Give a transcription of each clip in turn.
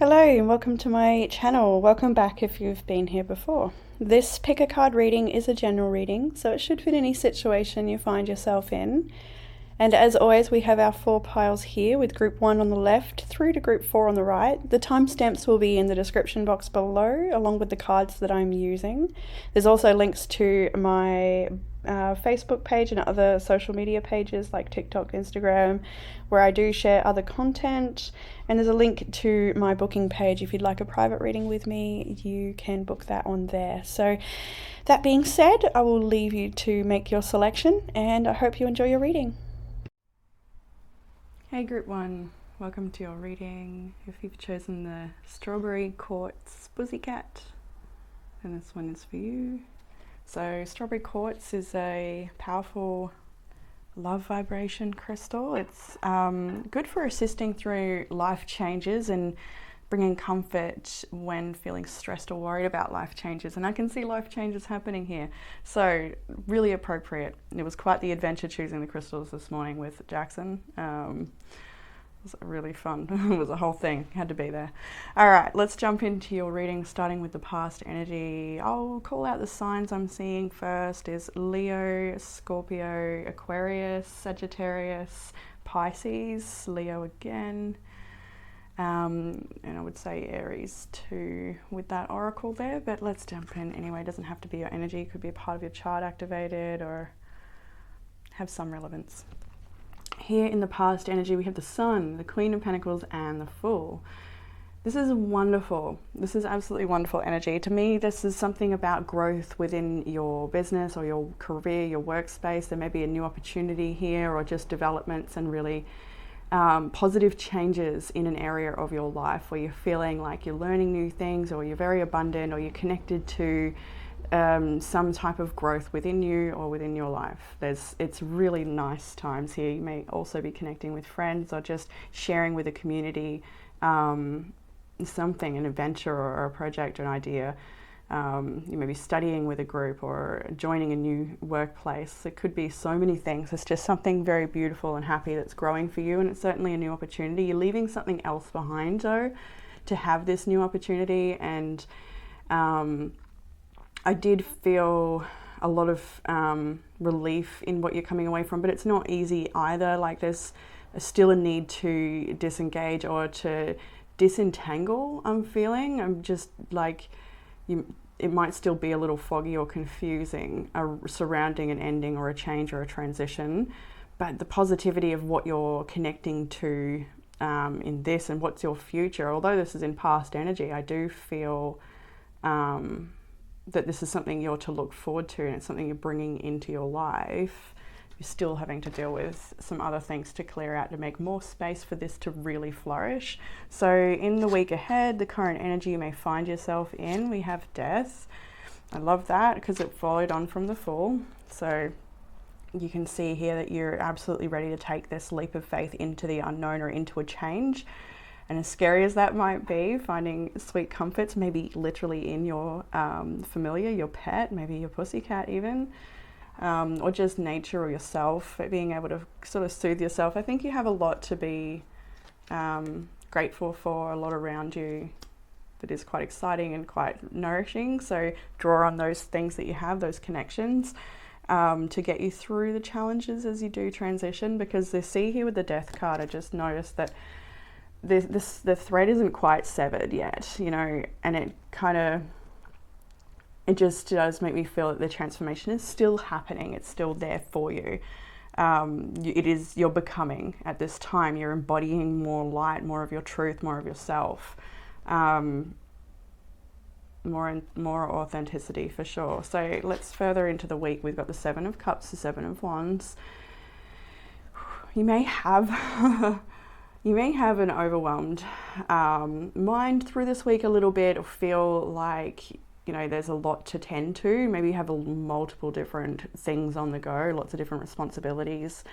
Hello and welcome to my channel. Welcome back if you've been here before. This pick a card reading is a general reading, so it should fit any situation you find yourself in. And as always, we have our 4 piles here with group 1 on the left through to group 4 on the right. The timestamps will be in the description box below, along with the cards that I'm using. There's also links to my Facebook page and other social media pages like TikTok, Instagram, where I do share other content. And there's a link to my booking page. If you'd like a private reading with me, you can book that on there. So that being said, I will leave you to make your selection, and I hope you enjoy your reading. Hey group 1, welcome to your reading. If you've chosen the Strawberry Quartz Pussycat, then this one is for you. So Strawberry Quartz is a powerful love vibration crystal. It's good for assisting through life changes and bringing comfort when feeling stressed or worried about life changes. And I can see life changes happening here. So really appropriate. It was quite the adventure choosing the crystals this morning with Jackson. It was really fun. It was a whole thing. Had to be there. All right, let's jump into your reading, starting with the past energy. I'll call out the signs I'm seeing first is Leo, Scorpio, Aquarius, Sagittarius, Pisces, Leo again. And I would say Aries too with that oracle there, but let's jump in anyway. It doesn't have to be your energy. It could be a part of your chart activated or have some relevance. Here in the past energy, we have the Sun, the Queen of Pentacles, and the Fool. This is wonderful. This is absolutely wonderful energy. To me, this is something about growth within your business or your career, your workspace. There may be a new opportunity here or just developments and really positive changes in an area of your life where you're feeling like you're learning new things or you're very abundant or you're connected to some type of growth within you or within your life. It's really nice times here. You may also be connecting with friends or just sharing with a community something, an adventure or a project or an idea. You may be studying with a group or joining a new workplace. It could be so many things. It's just something very beautiful and happy that's growing for you, and it's certainly a new opportunity. You're leaving something else behind though to have this new opportunity, and I did feel a lot of relief in what you're coming away from, but it's not easy either. Like there's still a need to disengage or to disentangle. I'm just like it might still be a little foggy or confusing surrounding an ending or a change or a transition, but the positivity of what you're connecting to in this and what's your future, although this is in past energy, I do feel that this is something you're to look forward to, and it's something you're bringing into your life. You're still having to deal with some other things to clear out to make more space for this to really flourish. So in the week ahead, the current energy you may find yourself in, we have Death. I love that because it followed on from the Fool. So you can see here that you're absolutely ready to take this leap of faith into the unknown or into a change. And as scary as that might be, finding sweet comforts, maybe literally in your familiar, your pet, maybe your pussycat even, or just nature or yourself, being able to sort of soothe yourself. I think you have a lot to be grateful for, a lot around you that is quite exciting and quite nourishing. So draw on those things that you have, those connections, to get you through the challenges as you do transition. Because the See here with the Death card, I just noticed that the thread isn't quite severed yet, you know, and it just does make me feel that the transformation is still happening. It's still there for you. You're becoming at this time. You're embodying more light, more of your truth, more of yourself, more authenticity for sure. So let's further into the week. We've got the Seven of Cups, the Seven of Wands. You may have you may have an overwhelmed mind through this week a little bit, or feel like, you know, there's a lot to tend to. Maybe you have multiple different things on the go, lots of different responsibilities.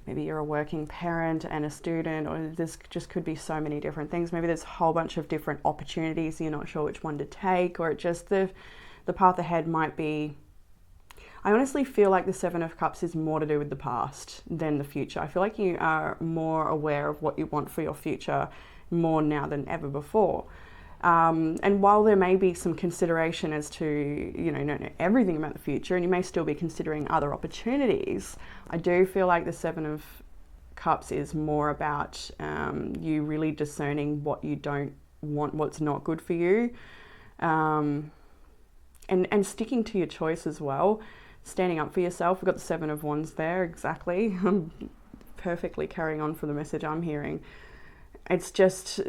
Maybe you're a working parent and a student, or this just could be so many different things. Maybe there's a whole bunch of different opportunities, you're not sure which one to take, or it just the path ahead might be I honestly feel like the Seven of Cups is more to do with the past than the future. I feel like you are more aware of what you want for your future more now than ever before. And while there may be some consideration as to, you know, not everything about the future, and you may still be considering other opportunities, I do feel like the Seven of Cups is more about you really discerning what you don't want, what's not good for you, and sticking to your choice as well, standing up for yourself. We've got the Seven of Wands there, exactly. I'm perfectly carrying on for the message I'm hearing. It's just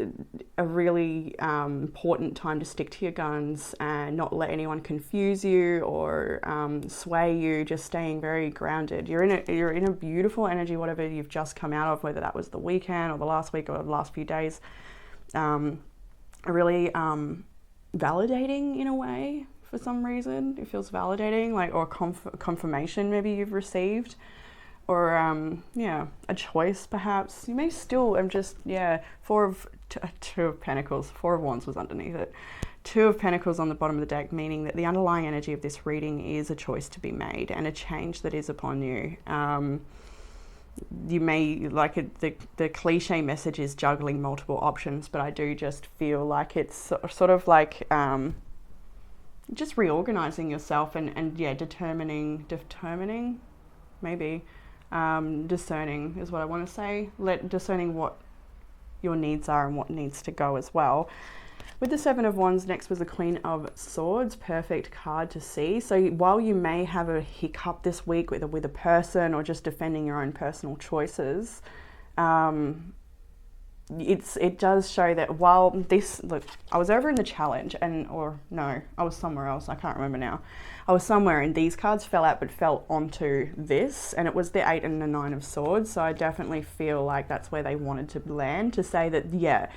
a really important time to stick to your guns and not let anyone confuse you or sway you, just staying very grounded. You're in a beautiful energy, whatever you've just come out of, whether that was the weekend or the last week or the last few days. Really validating in a way for some reason. It feels validating, like, or confirmation maybe you've received. Or a choice perhaps. You may still, Two of Pentacles, Four of Wands was underneath it. Two of Pentacles on the bottom of the deck, meaning that the underlying energy of this reading is a choice to be made and a change that is upon you. You may, the cliche message is juggling multiple options, but I do just feel like it's sort of like just reorganizing yourself and determining, maybe. Discerning is what I want to say. Discerning what your needs are and what needs to go as well. With the Seven of Wands, next was the Queen of Swords. Perfect card to see. So while you may have a hiccup this week with a person or just defending your own personal choices, it does show that while I was over in the challenge I was somewhere else. I can't remember now. I was somewhere and these cards fell out but fell onto this, and it was the Eight and the Nine of Swords. So I definitely feel like that's where they wanted to land, to say that,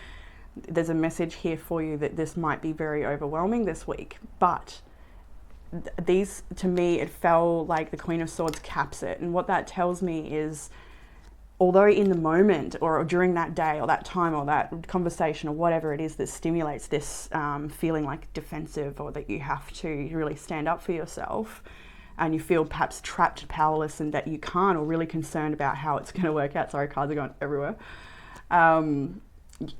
there's a message here for you that this might be very overwhelming this week. But these, to me, it felt like the Queen of Swords caps it. And what that tells me is, although in the moment or during that day or that time or that conversation or whatever it is that stimulates this feeling like defensive, or that you have to really stand up for yourself and you feel perhaps trapped, powerless, and that you can't, or really concerned about how it's going to work out. Sorry, cards are going everywhere.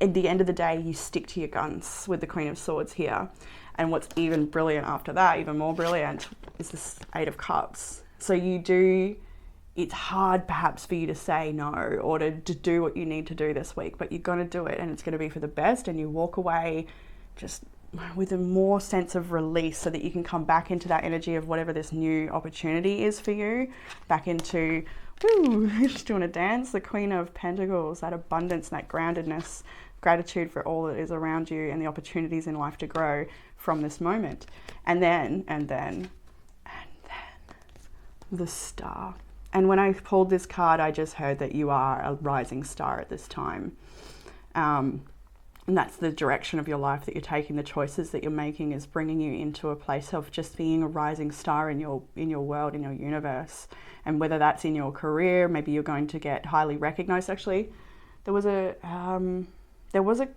At the end of the day, you stick to your guns with the Queen of Swords here. And what's even brilliant after that, even more brilliant, is this Eight of Cups. So it's hard perhaps for you to say no or to do what you need to do this week, but you're going to do it, and it's going to be for the best, and you walk away just with a more sense of release, so that you can come back into that energy of whatever this new opportunity is for you, back into, just doing a dance, the Queen of Pentacles, that abundance, that groundedness, gratitude for all that is around you and the opportunities in life to grow from this moment. And then the Star. And when I pulled this card, I just heard that you are a rising star at this time. And that's the direction of your life that you're taking. The choices that you're making is bringing you into a place of just being a rising star in your world, in your universe. And whether that's in your career, maybe you're going to get highly recognized. Actually, there was a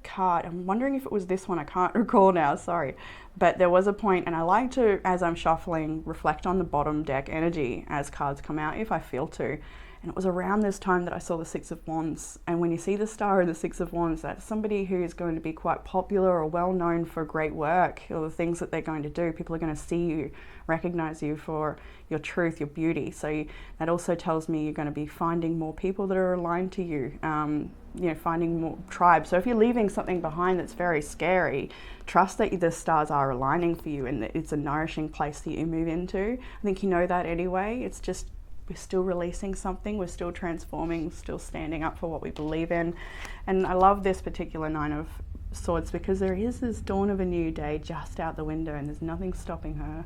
card, I'm wondering if it was this one, I can't recall now, sorry. But there was a point, and I like to, as I'm shuffling, reflect on the bottom deck energy as cards come out, if I feel to. And it was around this time that I saw the Six of Wands. And when you see the Star and the Six of Wands, that's somebody who is going to be quite popular or well known for great work, or the things that they're going to do. People are going to see you, recognize you for your truth, your beauty. So that also tells me you're going to be finding more people that are aligned to you, finding more tribes. So if you're leaving something behind that's very scary, trust that the stars are aligning for you and that it's a nourishing place that you move into. I think you know that anyway. It's just, we're still releasing something, we're still transforming, still standing up for what we believe in. And I love this particular Nine of Swords because there is this dawn of a new day just out the window, and there's nothing stopping her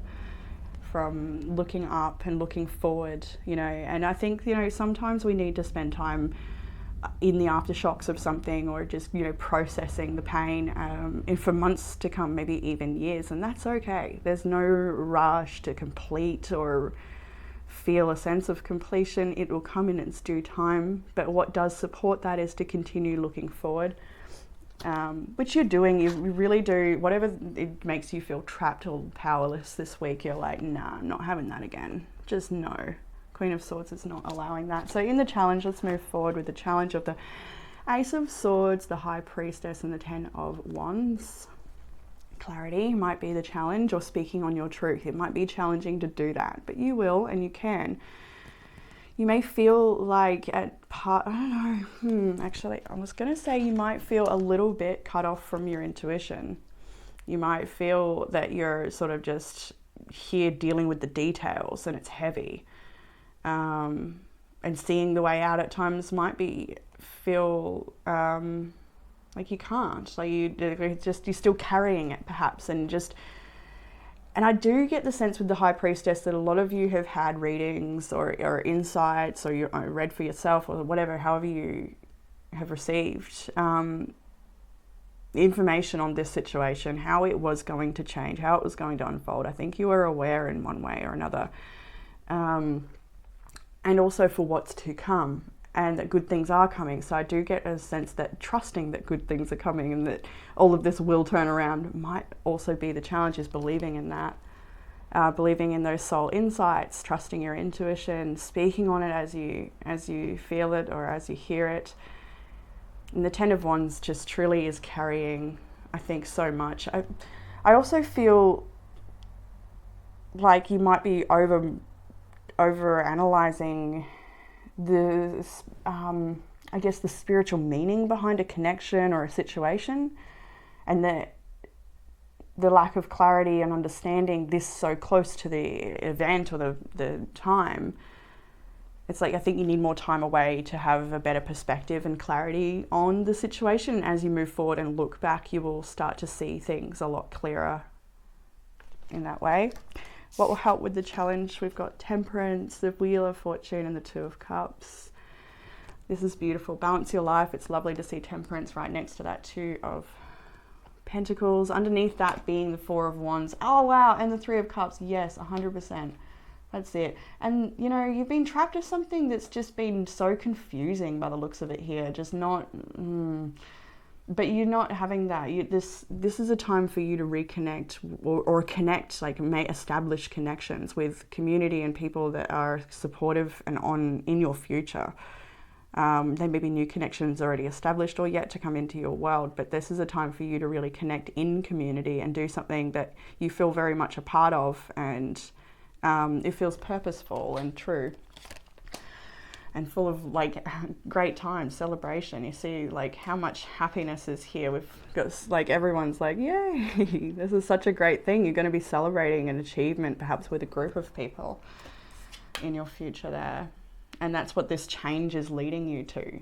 from looking up and looking forward, And I think, sometimes we need to spend time in the aftershocks of something, or just, processing the pain and for months to come, maybe even years, and that's okay. There's no rush to complete or feel a sense of completion. It will come in its due time, but what does support that is to continue looking forward, which you're doing. You really do. Whatever it makes you feel trapped or powerless this week, you're like, nah, I'm not having that again. Just no. Queen of Swords is not allowing that. So in the challenge, let's move forward with the challenge of the Ace of Swords, the High Priestess, and the Ten of Wands. Clarity might be the challenge, or speaking on your truth. It might be challenging to do that, but you will and you can. You may feel like I don't know, actually, I was going to say you might feel a little bit cut off from your intuition. You might feel that you're sort of just here dealing with the details and it's heavy. And seeing the way out at times might feel like you can't. Like you're still carrying it perhaps, and I do get the sense with the High Priestess that a lot of you have had readings or insights, or you read for yourself, or whatever, however you have received information on this situation, how it was going to change, how it was going to unfold. I think you were aware in one way or another. And also for what's to come, and that good things are coming. So I do get a sense that trusting that good things are coming and that all of this will turn around might also be the challenge, is believing in that, believing in those soul insights, trusting your intuition, speaking on it as you feel it or as you hear it. And the Ten of Wands just truly is carrying, I think, so much. I also feel like you might be over analyzing the I guess the spiritual meaning behind a connection or a situation, and the lack of clarity and understanding this so close to the event or the time. It's like, I think you need more time away to have a better perspective and clarity on the situation. As you move forward and look back, you will start to see things a lot clearer in that way. What will help with the challenge? We've got Temperance, the Wheel of Fortune, and the Two of Cups. This is beautiful. Balance your life. It's lovely to see Temperance right next to that Two of Pentacles. Underneath that being the Four of Wands. Oh, wow. And the Three of Cups. Yes, 100%. That's it. And, you know, you've been trapped in something that's just been so confusing by the looks of it here. Just not... But you're not having that. This is a time for you to reconnect or connect, like establish connections with community and people that are supportive and in your future. There may be new connections already established or yet to come into your world, but this is a time for you to really connect in community and do something that you feel very much a part of, and it feels purposeful and true. And full of like great times, celebration. You see like how much happiness is here. We've got like, everyone's like, yay, this is such a great thing. You're going to be celebrating an achievement, perhaps with a group of people in your future there. And that's what this change is leading you to.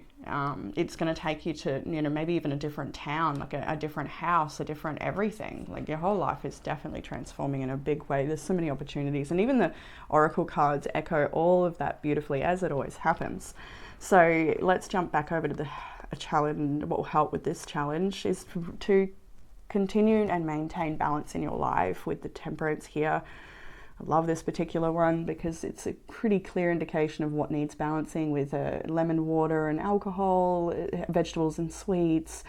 It's going to take you to, you know, maybe even a different town, like a different house, a different everything. Like your whole life is definitely transforming in a big way. There's so many opportunities. And even the Oracle cards echo all of that beautifully, as it always happens. So let's jump back over to the challenge. What will help with this challenge is to continue and maintain balance in your life with the Temperance here. I love this particular one because it's a pretty clear indication of what needs balancing with lemon water and alcohol, vegetables and sweets.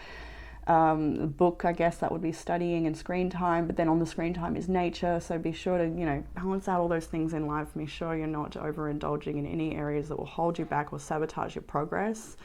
Book, I guess that would be studying and screen time, but then on the screen time is nature. So be sure to, you know, balance out all those things in life. Make sure you're not overindulging in any areas that will hold you back or sabotage your progress.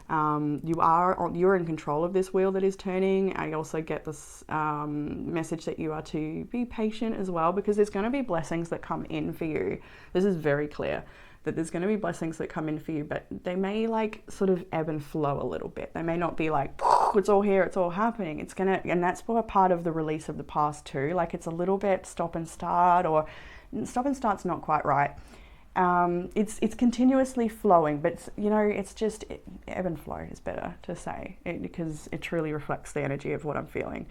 You're in control of this wheel that is turning. I also get this message that you are to be patient as well, because there's going to be blessings that come in for you. This is very clear that there's going to be blessings that come in for you, but they may like sort of ebb and flow a little bit. They may not be like, it's all here, it's all happening. It's going to, and that's part of the release of the past too. Like it's a little bit stop and start, or stop and start's not quite right. It's continuously flowing, but you know, it's just ebb and flow is better to say, because it truly reflects the energy of what I'm feeling.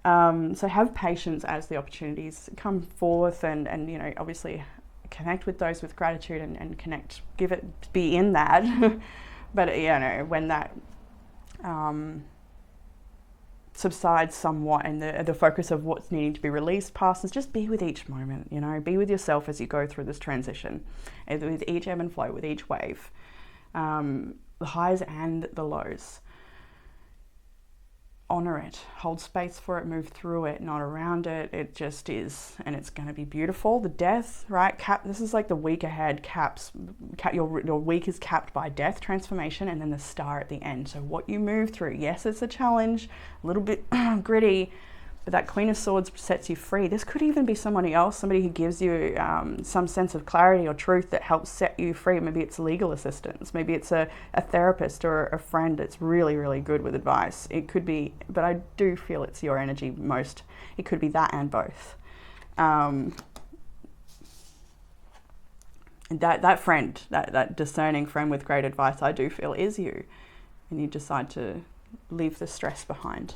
So have patience as the opportunities come forth, and you know, obviously connect with those with gratitude and connect, be in that. But you know, when that subsides somewhat and the focus of what's needing to be released passes, just be with each moment, you know, be with yourself as you go through this transition, with each ebb and flow, with each wave, the highs and the lows. honor it, hold space for it, move through it, not around it. It just is, and it's going to be beautiful. The death, right? This is like the week ahead. Your week is capped by death, transformation, and then the star at the end. So what you move through, yes, it's a challenge, a little bit gritty, but that Queen of Swords sets you free. This could even be somebody else, somebody who gives you some sense of clarity or truth that helps set you free. Maybe it's legal assistance. Maybe it's a therapist or a friend that's really, really good with advice. It could be, but I do feel it's your energy most. It could be that and both. That friend, that discerning friend with great advice, I do feel is you. And you decide to leave the stress behind.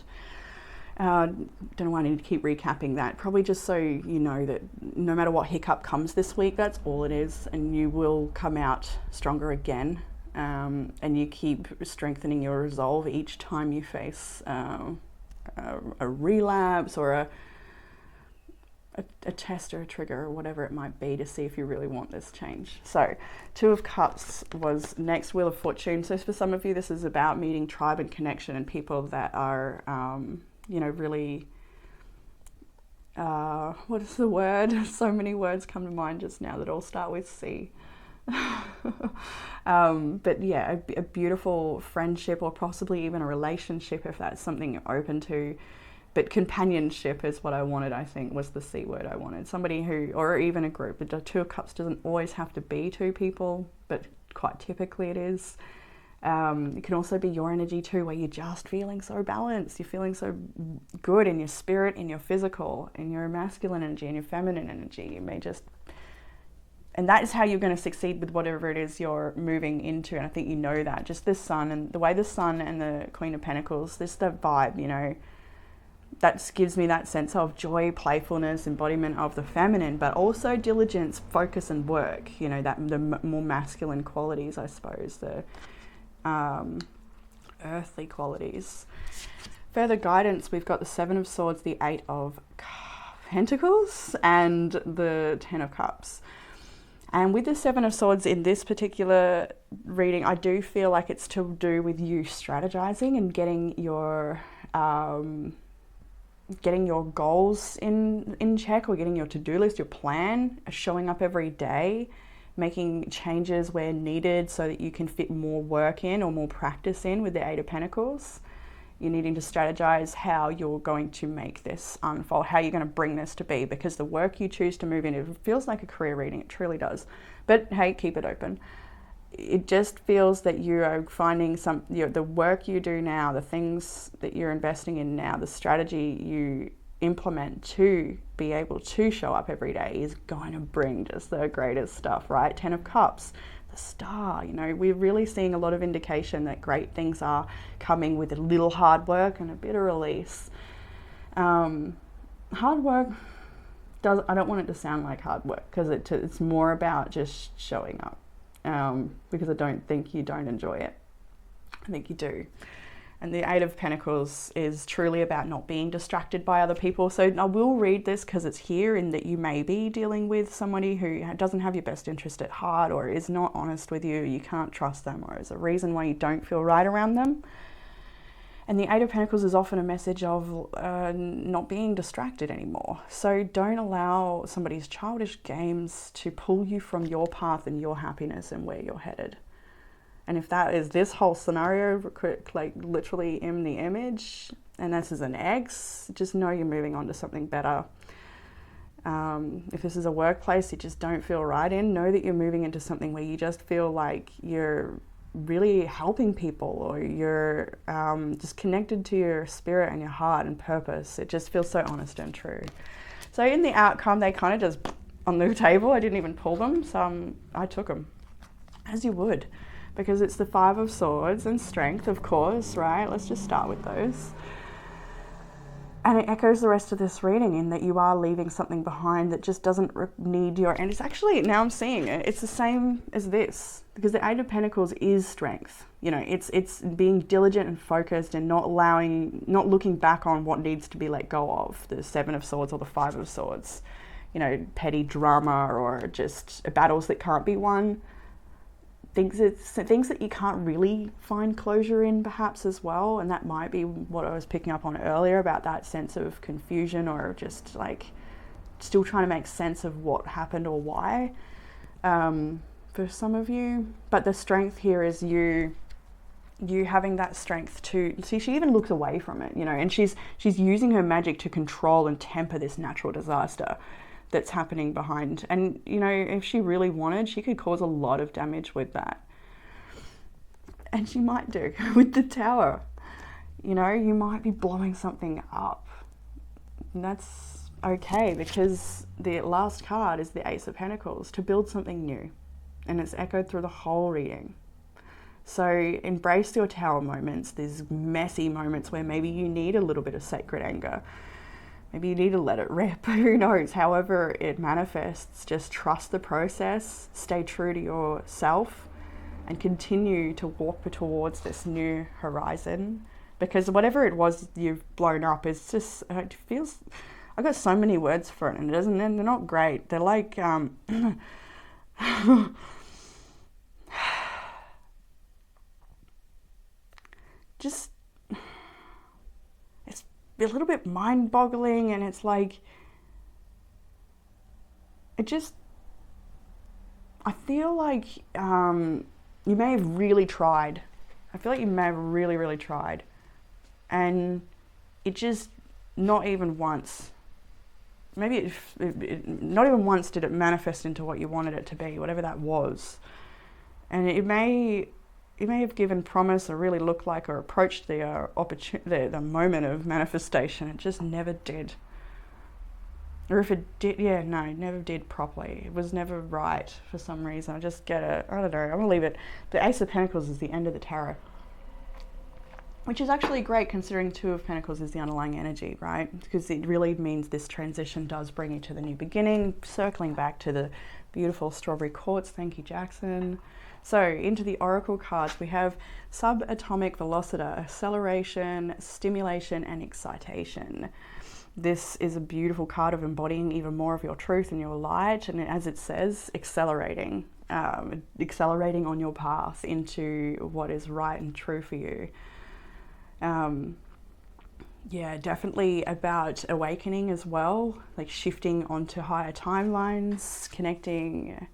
Don't know why I need to keep recapping that. Probably just so you know that no matter what hiccup comes this week, that's all it is, and you will come out stronger again. And you keep strengthening your resolve each time you face a relapse or a test or a trigger or whatever it might be, to see if you really want this change. So 2 of Cups was next, Wheel of Fortune. So for some of you, this is about meeting tribe and connection and people that are really, what is the word? So many words come to mind just now that all start with C. But yeah, a beautiful friendship, or possibly even a relationship if that's something you're open to. But companionship is what I wanted, I think, was the C word I wanted. Somebody who, or even a group. The 2 of Cups doesn't always have to be 2 people, but quite typically it is. It can also be your energy too, where you're just feeling so balanced. You're feeling so good in your spirit, in your physical, in your masculine energy, in your feminine energy. You may just, and that is how you're going to succeed with whatever it is you're moving into. And I think you know that. Just the Sun, and the way the Sun and the Queen of Pentacles, this is the vibe, that gives me that sense of joy, playfulness, embodiment of the feminine, but also diligence, focus, and work. The more masculine qualities, I suppose, the earthly qualities. Further guidance, we've got the 7 of Swords, the 8 of Pentacles, and the 10 of Cups. And with the 7 of Swords in this particular reading, I do feel like it's to do with you strategizing and getting your goals in check, or getting your to-do list, your plan, showing up every day, making changes where needed so that you can fit more work in or more practice in with the 8 of Pentacles. You're needing to strategize how you're going to make this unfold, how you're going to bring this to be, because the work you choose to move in, it feels like a career reading, it truly does. But hey, keep it open. It just feels that you are finding the work you do now, the things that you're investing in now, the strategy you implement to be able to show up every day is going to bring just the greatest stuff, right? 10 of Cups, the star, we're really seeing a lot of indication that great things are coming with a little hard work and a bit of release. Hard work, I don't want it to sound like hard work, because it's more about just showing up. Because I don't think you don't enjoy it. I think you do. And the 8 of Pentacles is truly about not being distracted by other people. So I will read this because it's here, in that you may be dealing with somebody who doesn't have your best interest at heart, or is not honest with you, you can't trust them, or is a reason why you don't feel right around them. And the 8 of Pentacles is often a message of not being distracted anymore. So don't allow somebody's childish games to pull you from your path and your happiness and where you're headed. And if that is this whole scenario, like literally in the image, and this is an ex, just know you're moving on to something better. If this is a workplace you just don't feel right in, know that you're moving into something where you just feel like you're really helping people, or you're just connected to your spirit and your heart and purpose. It just feels so honest and true. So in the outcome, they kind of just on the table. I didn't even pull them, so I took them, as you would, because it's the 5 of Swords and strength, of course, right? Let's just start with those. And it echoes the rest of this reading, in that you are leaving something behind that just doesn't need your... And it's actually, now I'm seeing it, it's the same as this, because the 8 of Pentacles is strength. It's being diligent and focused, and not looking back on what needs to be let go of. The 7 of Swords or the 5 of Swords. Petty drama, or just battles that can't be won. things that you can't really find closure in, perhaps, as well. And that might be what I was picking up on earlier about that sense of confusion, or just like still trying to make sense of what happened or why, for some of you. But the strength here is you having that strength to see. She even looks away from it, and she's using her magic to control and temper this natural disaster that's happening behind. And if she really wanted, she could cause a lot of damage with that, and she might do with the Tower. You might be blowing something up, and that's okay, because the last card is the Ace of Pentacles, to build something new, and it's echoed through the whole reading. So embrace your Tower moments, these messy moments where maybe you need a little bit of sacred anger. Maybe you need to let it rip, who knows, however it manifests. Just trust the process, stay true to yourself, and continue to walk towards this new horizon. Because whatever it was you've blown up is just, it feels, I've got so many words for it, and they're not great. They're like, just, it's a little bit mind-boggling, and it's like, I feel like you may have really tried. I feel like you may have really, really tried, and it just, not even once, maybe not even once did it manifest into what you wanted it to be, whatever that was. And it may have given promise, or really looked like, or approached the the moment of manifestation. It just never did. Or if it did, it never did properly. It was never right for some reason. I just get it. I don't know. I'm gonna leave it. The Ace of Pentacles is the end of the tarot, which is actually great, considering Two of Pentacles is the underlying energy, right? Because it really means this transition does bring you to the new beginning. Circling back to the beautiful strawberry quartz. Thank you, Jackson. So into the oracle cards, we have subatomic velocity, acceleration, stimulation, and excitation. This is a beautiful card of embodying even more of your truth and your light, and as it says, accelerating on your path into what is right and true for you. Yeah, definitely about awakening as well, like shifting onto higher timelines, connecting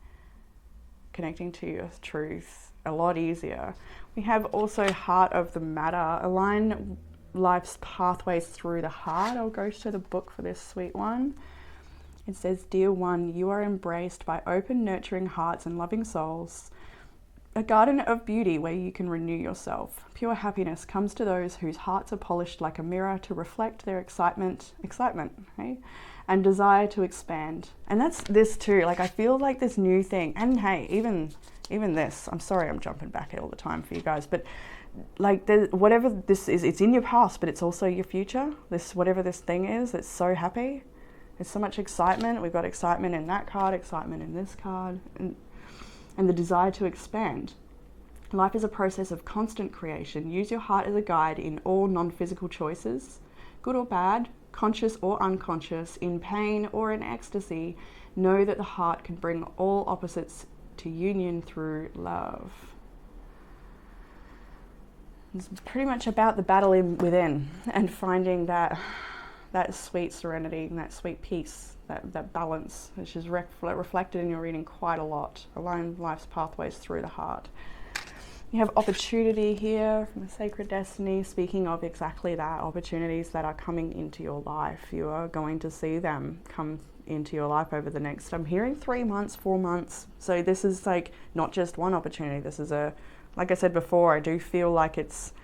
to your truth a lot easier. We have also Heart of the Matter, align life's pathways through the heart. I'll go to the book for this sweet one. It says, Dear one, you are embraced by open, nurturing hearts and loving souls, a garden of beauty where you can renew yourself. Pure happiness comes to those whose hearts are polished like a mirror to reflect their excitement, hey? And desire to expand. And that's this too, like I feel like this new thing, and hey, even this, I'm sorry I'm jumping back all the time for you guys, but like whatever this is, it's in your past, but it's also your future. Whatever this thing is, it's so happy. There's so much excitement. We've got excitement in that card, excitement in this card, and the desire to expand. Life is a process of constant creation. Use your heart as a guide in all non-physical choices, good or bad, conscious or unconscious, in pain or in ecstasy. Know that the heart can bring all opposites to union through love. It's pretty much about the battle within, and finding that sweet serenity and that sweet peace, that balance, which is reflected in your reading quite a lot. Align life's pathways through the heart. You have opportunity here from the Sacred Destiny, speaking of exactly that, opportunities that are coming into your life. You are going to see them come into your life over the next, I'm hearing 3 months, 4 months. So this is like not just one opportunity. This is like I said before, I do feel like it's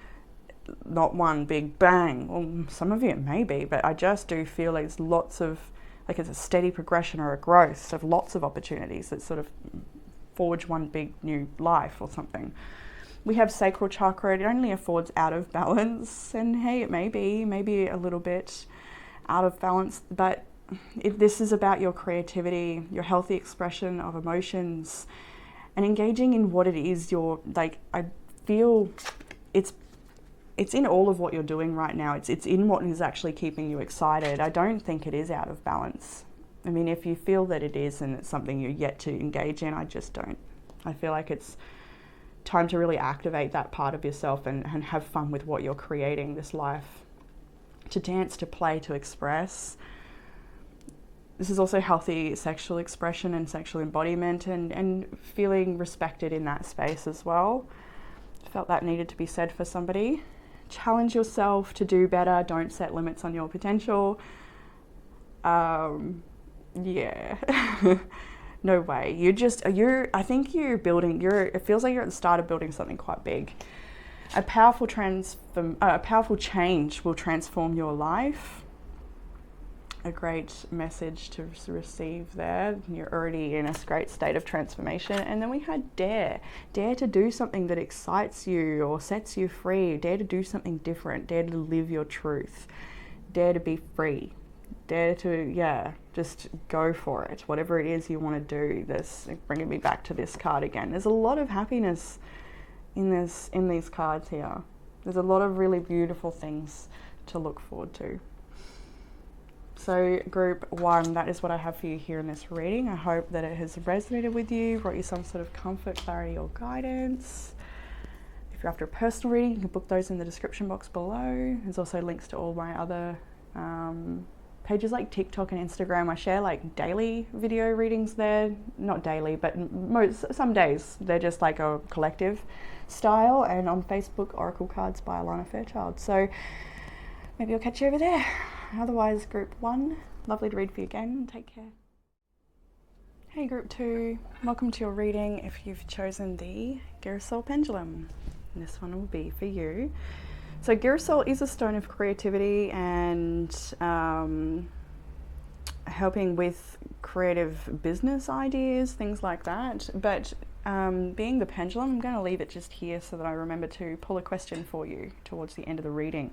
not one big bang. Well, some of it may be, but I just do feel like it's it's a steady progression or a growth of lots of opportunities that sort of forge one big new life or something. We have sacral chakra. It only affords out of balance, and hey, it may be a little bit out of balance, but this is about your creativity, your healthy expression of emotions, and engaging in what it is I feel it's in all of what you're doing right now. It's in what is actually keeping you excited. I don't think it is out of balance. I mean, if you feel that it is and it's something you're yet to engage in, I just don't. I feel like it's time to really activate that part of yourself and have fun with what you're creating, this life. To dance, to play, to express. This is also healthy sexual expression and sexual embodiment, and feeling respected in that space as well. Felt that needed to be said for somebody. Challenge yourself to do better. Don't set limits on your potential. Yeah. No way. I think you're building, it feels like you're at the start of building something quite big. A powerful change will transform your life. A great message to receive there. You're already in a great state of transformation. And then we had dare to do something that excites you or sets you free. Dare to do something different. Dare to live your truth. Dare to be free. Dare to, just go for it. Whatever it is you want to do. This bringing me back to this card again. There's a lot of happiness in these cards here. There's a lot of really beautiful things to look forward to. So group 1, that is what I have for you here in this reading. I hope that it has resonated with you, brought you some sort of comfort, clarity, or guidance. If you're after a personal reading, you can book those in the description box below. There's also links to all my other pages like TikTok and Instagram. I share like daily video readings there. Not daily, but some days. They're just like a collective style. And on Facebook, Oracle Cards by Alana Fairchild. So maybe I'll catch you over there. Otherwise, group 1, lovely to read for you again. Take care. Hey group 2, welcome to your reading if you've chosen the Girasol Pendulum. And this one will be for you. So Girasol is a stone of creativity and helping with creative business ideas, things like that. But being the pendulum, I'm going to leave it just here so that I remember to pull a question for you towards the end of the reading.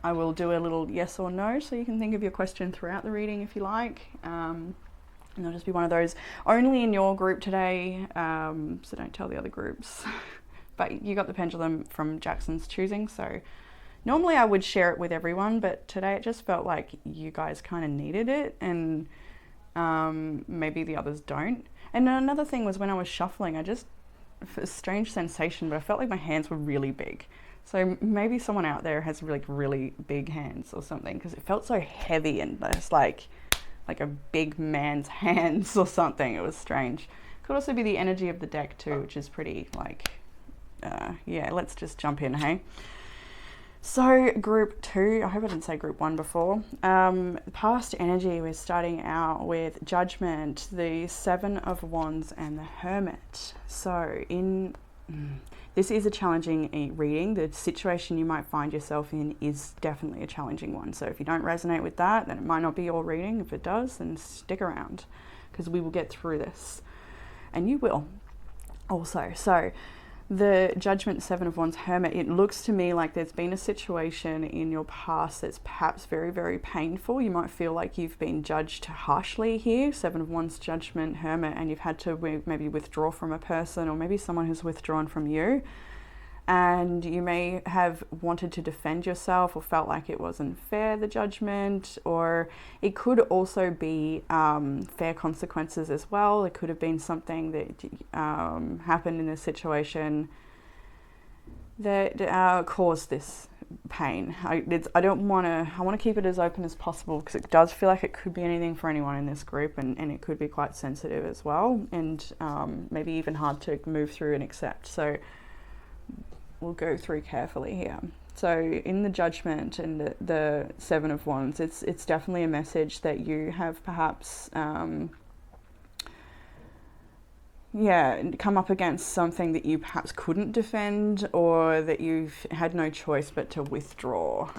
I will do a little yes or no, so you can think of your question throughout the reading if you like. And it'll just be one of those only in your group today, so don't tell the other groups. But you got the pendulum from Jackson's choosing, so normally I would share it with everyone, but today it just felt like you guys kind of needed it, and maybe the others don't. And another thing was when I was shuffling, a strange sensation, but I felt like my hands were really big. So maybe someone out there has really big hands or something, because it felt so heavy and just like a big man's hands or something. It was strange. Could also be the energy of the deck too, which is pretty let's just jump in, hey? So group 2, I hope I didn't say group 1 before. Past energy, we're starting out with Judgment, the 7 of Wands and the Hermit. So this is a challenging reading. The situation you might find yourself in is definitely a challenging one. So if you don't resonate with that, then it might not be your reading. If it does, then stick around, because we will get through this. And you will also. So the Judgment, 7 of Wands, Hermit, it looks to me like there's been a situation in your past that's perhaps very, very painful. You might feel like you've been judged harshly here, 7 of Wands, Judgment, Hermit, and you've had to maybe withdraw from a person, or maybe someone has withdrawn from you. And you may have wanted to defend yourself or felt like it wasn't fair, the judgment, or it could also be fair consequences as well. It could have been something that happened in this situation that caused this pain. I want to keep it as open as possible, because it does feel like it could be anything for anyone in this group, and it could be quite sensitive as well, and maybe even hard to move through and accept. So we'll go through carefully here. So in the Judgment and the 7 of Wands, it's definitely a message that you have perhaps come up against something that you perhaps couldn't defend, or that you've had no choice but to withdraw.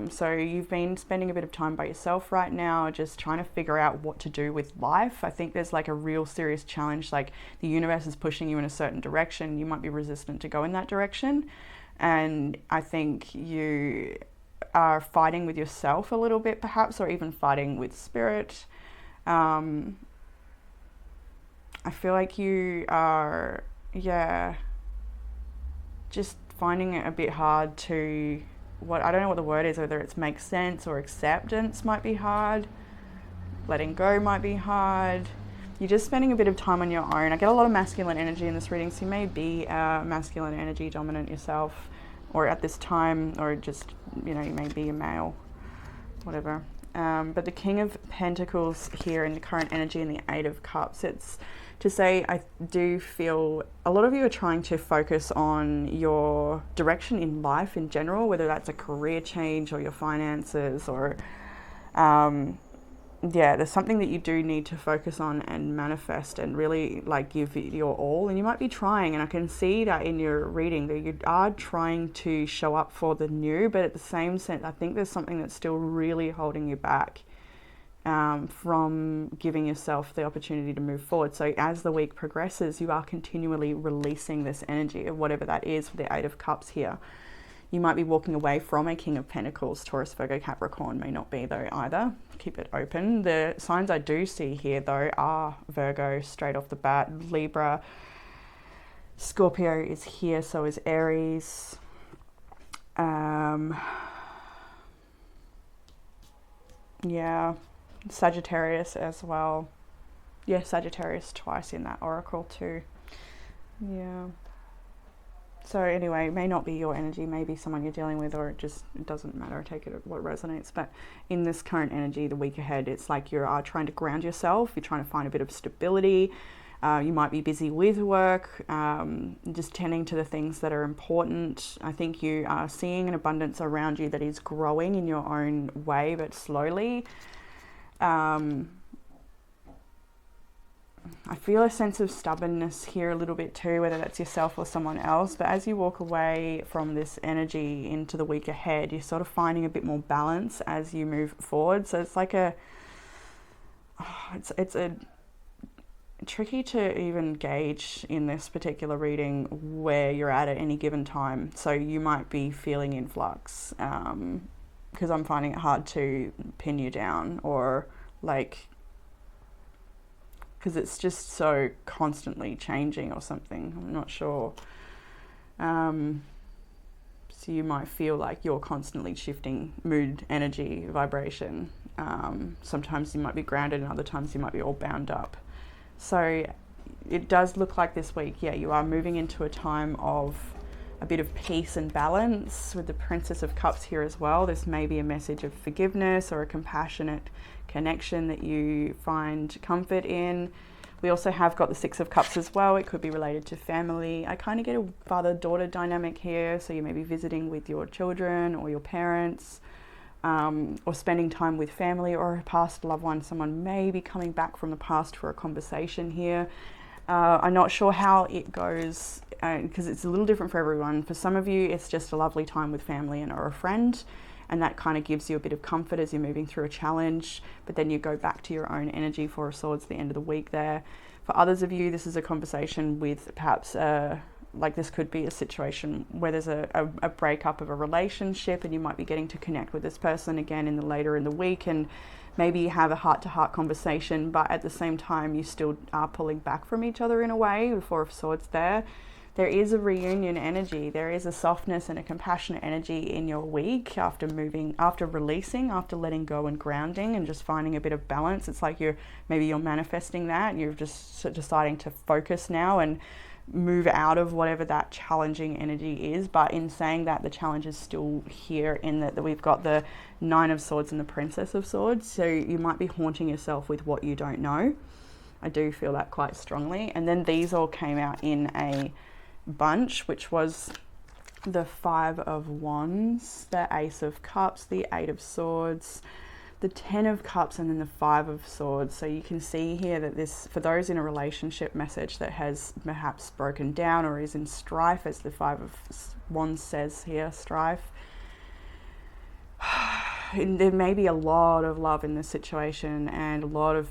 So you've been spending a bit of time by yourself right now, just trying to figure out what to do with life. I think there's like a real serious challenge, like the universe is pushing you in a certain direction. You might be resistant to go in that direction. And I think you are fighting with yourself a little bit perhaps, or even fighting with spirit. I feel like you are, just finding it a bit hard to, I don't know what the word is, whether it's make sense or acceptance might be hard. Letting go might be hard. you're just spending a bit of time on your own. I get a lot of masculine energy in this reading, so you may be masculine energy dominant yourself, or at this time, or just, you know, you may be a male, whatever. But the King of Pentacles here in the current energy and the Eight of Cups, it's to say I do feel a lot of you are trying to focus on your direction in life in general, whether that's a career change or your finances, or yeah, there's something that you do need to focus on and manifest and really like give it your all. And you might be trying, and I can see that in your reading, that you are trying to show up for the new, but at the same sense, I think there's something that's still really holding you back from giving yourself the opportunity to move forward. So as the week progresses, you are continually releasing this energy of whatever that is for the Eight of Cups here. You might be walking away from a King of Pentacles. Taurus, Virgo, Capricorn may not be though either. Keep it open. The signs I do see here though are Virgo straight off the bat, Libra, Scorpio is here, so is Aries. Yeah, Sagittarius as well. Yeah, Sagittarius twice in that oracle too. Yeah. So anyway, it may not be your energy, maybe someone you're dealing with, or it doesn't matter. Take it what resonates. But in this current energy, the week ahead, it's like you are trying to ground yourself. You're trying to find a bit of stability. You might be busy with work, just tending to the things that are important. I think you are seeing an abundance around you that is growing in your own way, but slowly. I feel a sense of stubbornness here a little bit too, whether that's yourself or someone else. But as you walk away from this energy into the week ahead, you're sort of finding a bit more balance as you move forward. So it's like it's a tricky to even gauge in this particular reading where you're at any given time. So you might be feeling in flux, because I'm finding it hard to pin you down, or like, because it's just so constantly changing or something. I'm not sure. So you might feel like you're constantly shifting mood, energy, vibration. Sometimes you might be grounded and other times you might be all bound up. So it does look like this week, yeah, you are moving into a time of a bit of peace and balance with the Princess of Cups here as well. This may be a message of forgiveness or a compassionate connection that you find comfort in. We also have got the Six of Cups as well. It could be related to family. I kind of get a father-daughter dynamic here. So you may be visiting with your children or your parents, or spending time with family or a past loved one. Someone may be coming back from the past for a conversation here. I'm not sure how it goes, because it's a little different for everyone. For some of you, it's just a lovely time with family and or a friend, and that kind of gives you a bit of comfort as you're moving through a challenge, but then you go back to your own energy. Four of Swords at the end of the week there. For others of you, this is a conversation with perhaps, like this could be a situation where there's a breakup of a relationship, and you might be getting to connect with this person again later in the week, and maybe you have a heart-to-heart conversation, but at the same time you still are pulling back from each other in a way. The Four of Swords there. There is a reunion energy. There is a softness and a compassionate energy in your week after releasing, after letting go and grounding and just finding a bit of balance. It's like you're manifesting that, and you're just deciding to focus now and move out of whatever that challenging energy is. But in saying that, the challenge is still here in that we've got the Nine of Swords and the Princess of Swords. So you might be haunting yourself with what you don't know. I do feel that quite strongly. And then these all came out in a bunch, which was the Five of Wands, the Ace of Cups, the Eight of Swords, the Ten of Cups, and then the Five of Swords. So you can see here that this, for those in a relationship message that has perhaps broken down or is in strife, as the Five of Wands says here, strife, there may be a lot of love in this situation and a lot of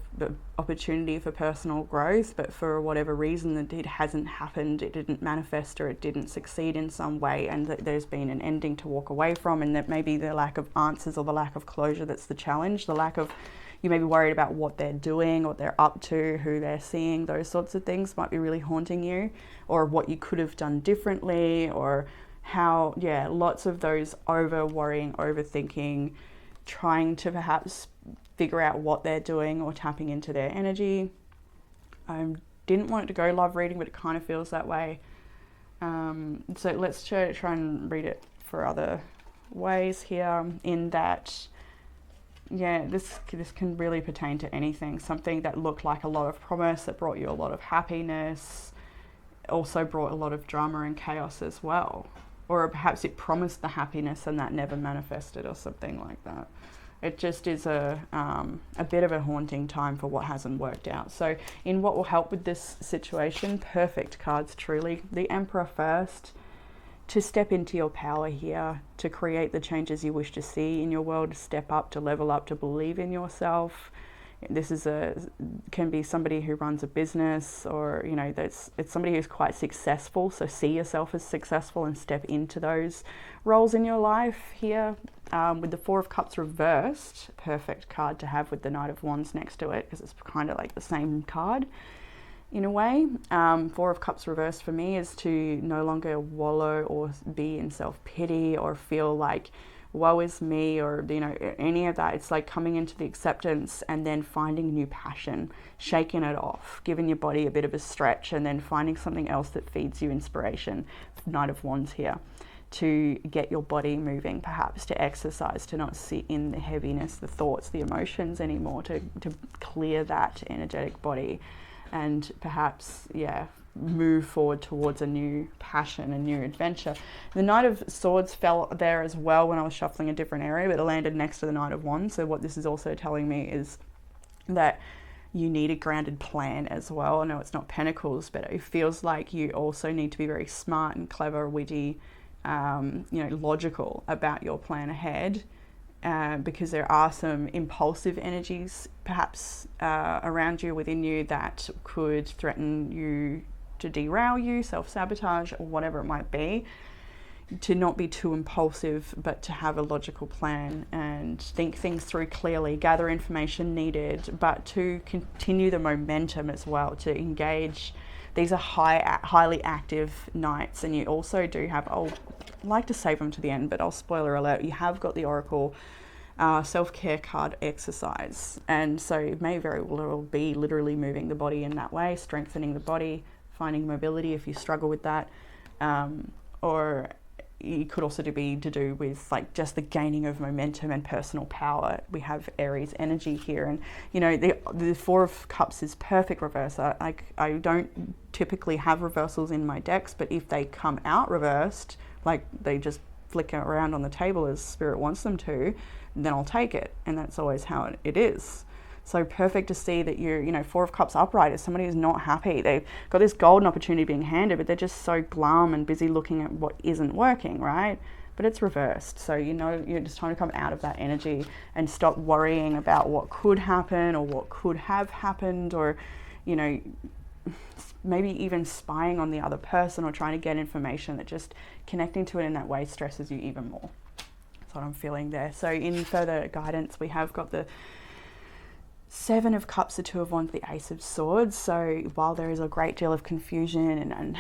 opportunity for personal growth, but for whatever reason that it hasn't happened, it didn't manifest, or it didn't succeed in some way, and that there's been an ending to walk away from, and that maybe the lack of answers or the lack of closure that's the challenge. The lack of, you may be worried about what they're doing, what they're up to, who they're seeing, those sorts of things might be really haunting you, or what you could have done differently, or how, yeah, lots of those over worrying, overthinking, trying to perhaps figure out what they're doing or tapping into their energy. I didn't want it to go love reading, but it kind of feels that way. So let's try and read it for other ways here, in that, yeah, this can really pertain to anything. Something that looked like a lot of promise, that brought you a lot of happiness, also brought a lot of drama and chaos as well. Or perhaps it promised the happiness and that never manifested, or something like that. It just is a bit of a haunting time for what hasn't worked out. So in what will help with this situation, perfect cards truly. The Emperor first, to step into your power here, to create the changes you wish to see in your world, to step up, to level up, to believe in yourself. This is can be somebody who runs a business, or it's somebody who's quite successful. So see yourself as successful and step into those roles in your life here. With the Four of Cups reversed, perfect card to have with the Knight of Wands next to it, because it's kind of like the same card in a way. Four of Cups reversed for me is to no longer wallow or be in self-pity or feel like woe is me, or any of that. It's like coming into the acceptance and then finding new passion, shaking it off, giving your body a bit of a stretch, and then finding something else that feeds you inspiration. Knight of Wands here, to get your body moving, perhaps to exercise, to not sit in the heaviness, the thoughts, the emotions anymore, to clear that energetic body, and perhaps, yeah, move forward towards a new passion, a new adventure. The Knight of Swords fell there as well when I was shuffling a different area, but it landed next to the Knight of Wands. So what this is also telling me is that you need a grounded plan as well. I know it's not Pentacles, but it feels like you also need to be very smart and clever, witty, logical about your plan ahead, because there are some impulsive energies perhaps around you, within you, that could threaten you, to derail you, self-sabotage, or whatever it might be. To not be too impulsive, but to have a logical plan and think things through clearly, gather information needed, but to continue the momentum as well, to engage. These are highly active nights, and you also do have, I'll like to save them to the end, but I'll spoiler alert, you have got the Oracle self-care card exercise, and so it may very well be literally moving the body in that way, strengthening the body, finding mobility if you struggle with that, or it could also be to do with like just the gaining of momentum and personal power. We have Aries energy here, and the Four of Cups is perfect reverse. I don't typically have reversals in my decks, but if they come out reversed, like they just flicker around on the table as Spirit wants them to, then I'll take it, and that's always how it is. So perfect to see that you're, Four of Cups upright is somebody who's not happy. They've got this golden opportunity being handed, but they're just so glum and busy looking at what isn't working, right? But it's reversed. So you're just trying to come out of that energy and stop worrying about what could happen or what could have happened, or, maybe even spying on the other person or trying to get information. That just connecting to it in that way stresses you even more. That's what I'm feeling there. So in further guidance, we have got the Seven of Cups, the Two of Wands, the Ace of Swords. So while there is a great deal of confusion and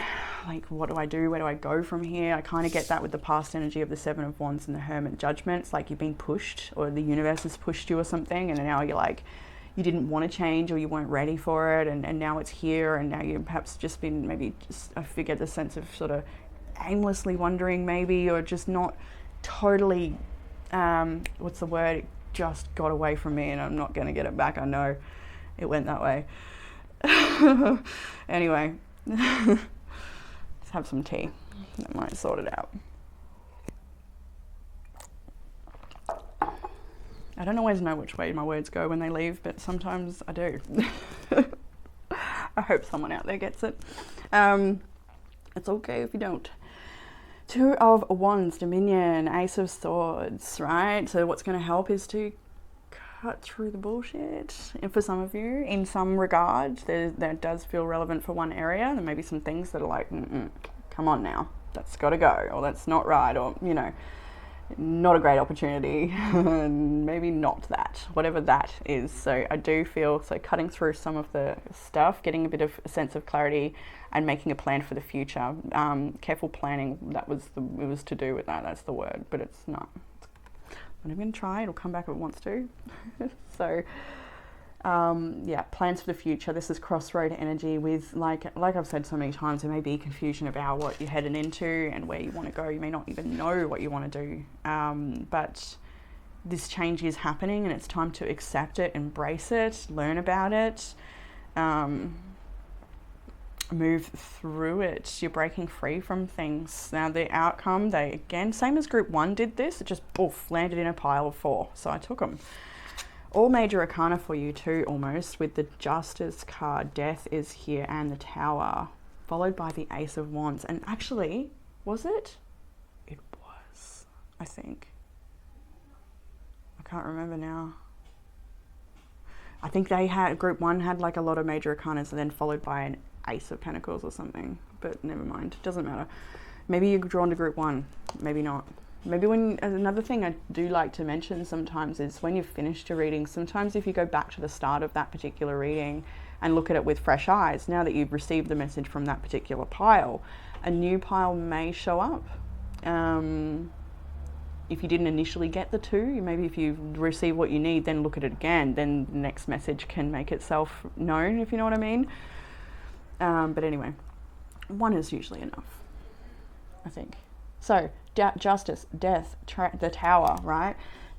like, what do I do? Where do I go from here? I kind of get that with the past energy of the Seven of Wands and the Hermit Judgment. It's like you've been pushed, or the universe has pushed you or something, and now you're like, you didn't want to change, or you weren't ready for it, and now it's here, and now you've perhaps just been I forget, the sense of sort of aimlessly wandering maybe, or just not totally, what's the word? Just got away from me, and I'm not going to get it back. I know it went that way. Anyway, let's have some tea. That might sort it out. I don't always know which way my words go when they leave, but sometimes I do. I hope someone out there gets it. It's okay if you don't. Two of Wands, Dominion, Ace of Swords, right? So what's going to help is to cut through the bullshit. And for some of you, in some regards, that does feel relevant for one area. There may be some things that are like, come on now, that's got to go, or that's not right, or, not a great opportunity, and maybe not that, whatever that is. So I do feel, cutting through some of the stuff, getting a bit of a sense of clarity, and making a plan for the future. Careful planning, it was to do with that, that's the word, but it's not. I'm not even going to try, it'll come back if it wants to. So Yeah, plans for the future. This is crossroad energy with, like I've said so many times, there may be confusion about what you're heading into and where you want to go. You may not even know what you want to do, but this change is happening and it's time to accept it, embrace it, learn about it, move through it. You're breaking free from things. Now the outcome, they again, same as group 1 did this, it just poof, landed in a pile of 4. So I took them. All major arcana for you too, almost, with the Justice card. Death is here and the Tower, followed by the Ace of Wands. And actually, was it? It was, I think. I can't remember now. I think they had, group 1 had like a lot of major arcanas and then followed by an Ace of Pentacles or something. But never mind, doesn't matter. Maybe you're drawn to group 1, maybe not. Maybe when, another thing I do like to mention sometimes is when you've finished your reading, sometimes if you go back to the start of that particular reading and look at it with fresh eyes, now that you've received the message from that particular pile, a new pile may show up. If you didn't initially get the 2, maybe if you receive what you need, then look at it again, then the next message can make itself known, if you know what I mean. But anyway, 1 is usually enough, I think. So, Justice, Death, the Tower, right?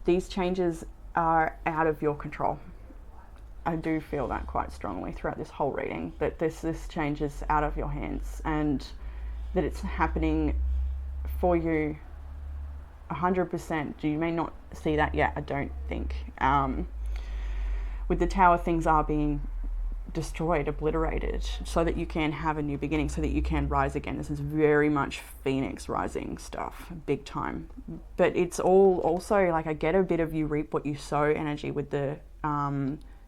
These changes are out of your control. I do feel that quite strongly throughout this whole reading, that this change is out of your hands and that it's happening for you 100%. You may not see that yet, I don't think. With the Tower, things are being destroyed, obliterated, so that you can have a new beginning, so that you can rise again. This is very much Phoenix rising stuff, big time. But it's all also like, I get a bit of you reap what you sow energy with the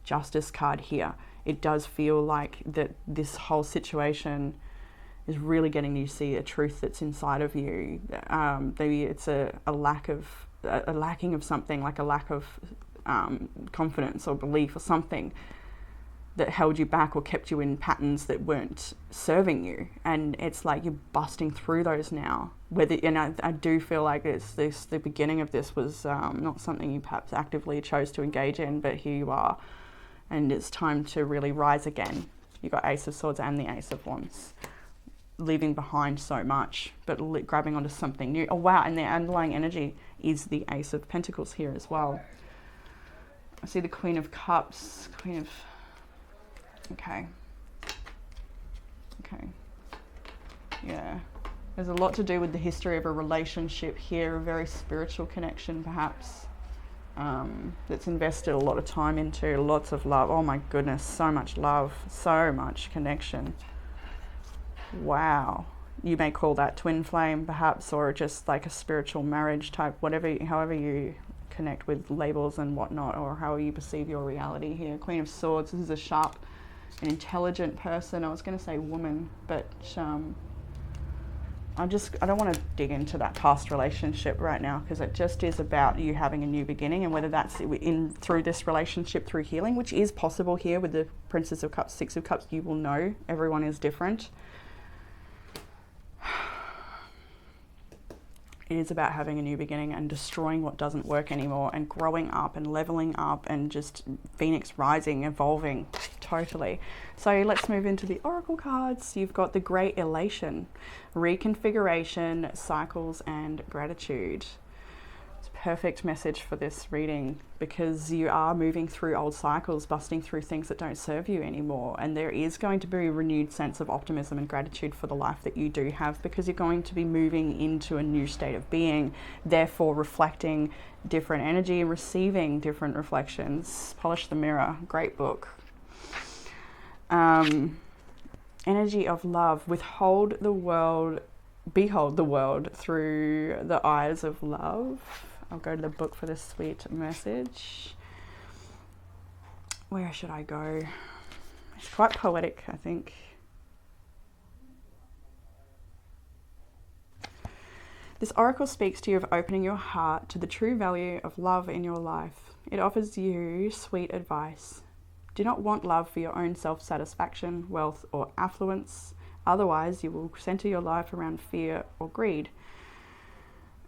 Justice card here. It does feel like that this whole situation is really getting you to see a truth that's inside of you. Maybe it's a lacking of something, like a lack of confidence or belief or something that held you back or kept you in patterns that weren't serving you, and it's like you're busting through those now. I do feel like the beginning of this was not something you perhaps actively chose to engage in, but here you are, and it's time to really rise again. You got Ace of Swords and the Ace of Wands, leaving behind so much, but grabbing onto something new. Oh wow! And the underlying energy is the Ace of Pentacles here as well. I see the Queen of Cups, Okay. Yeah. There's a lot to do with the history of a relationship here, a very spiritual connection perhaps, that's invested a lot of time into, lots of love. Oh my goodness, so much love, so much connection. Wow. You may call that twin flame perhaps, or just like a spiritual marriage type, however you connect with labels and whatnot, or how you perceive your reality here. Queen of Swords, this is a sharp, an intelligent person. I was going to say woman, but I don't want to dig into that past relationship right now, because it just is about you having a new beginning, and whether that's through this relationship, through healing, which is possible here with the Princess of Cups, Six of Cups. You will know everyone is different. It is about having a new beginning and destroying what doesn't work anymore, and growing up and leveling up and just Phoenix rising, evolving totally. So let's move into the Oracle cards. You've got the Great Elation, Reconfiguration, Cycles, and Gratitude. It's a perfect message for this reading, because you are moving through old cycles, busting through things that don't serve you anymore, and there is going to be a renewed sense of optimism and gratitude for the life that you do have, because you're going to be moving into a new state of being, therefore reflecting different energy and receiving different reflections. Polish the Mirror, great book. Energy of love, behold the world through the eyes of love. I'll go to the book for this sweet message. Where should I go? It's quite poetic, I think. This oracle speaks to you of opening your heart to the true value of love in your life. It offers you sweet advice. Do not want love for your own self-satisfaction, wealth, or affluence. Otherwise, you will center your life around fear or greed.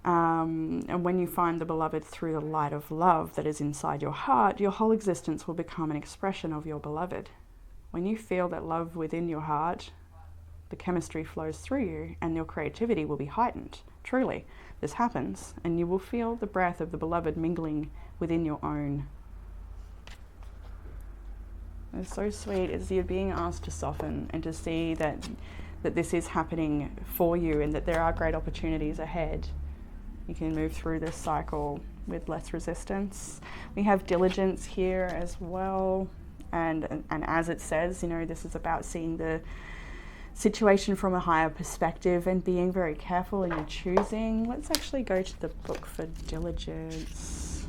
And when you find the beloved through the light of love that is inside your heart, your whole existence will become an expression of your beloved. When you feel that love within your heart, the chemistry flows through you and your creativity will be heightened. Truly, this happens, and you will feel the breath of the beloved mingling within your own. It's so sweet. It's you're being asked to soften and to see that this is happening for you and that there are great opportunities ahead. You can move through this cycle with less resistance. We have diligence here as well. And as it says, you know, this is about seeing the situation from a higher perspective and being very careful in your choosing. Let's actually go to the book for diligence.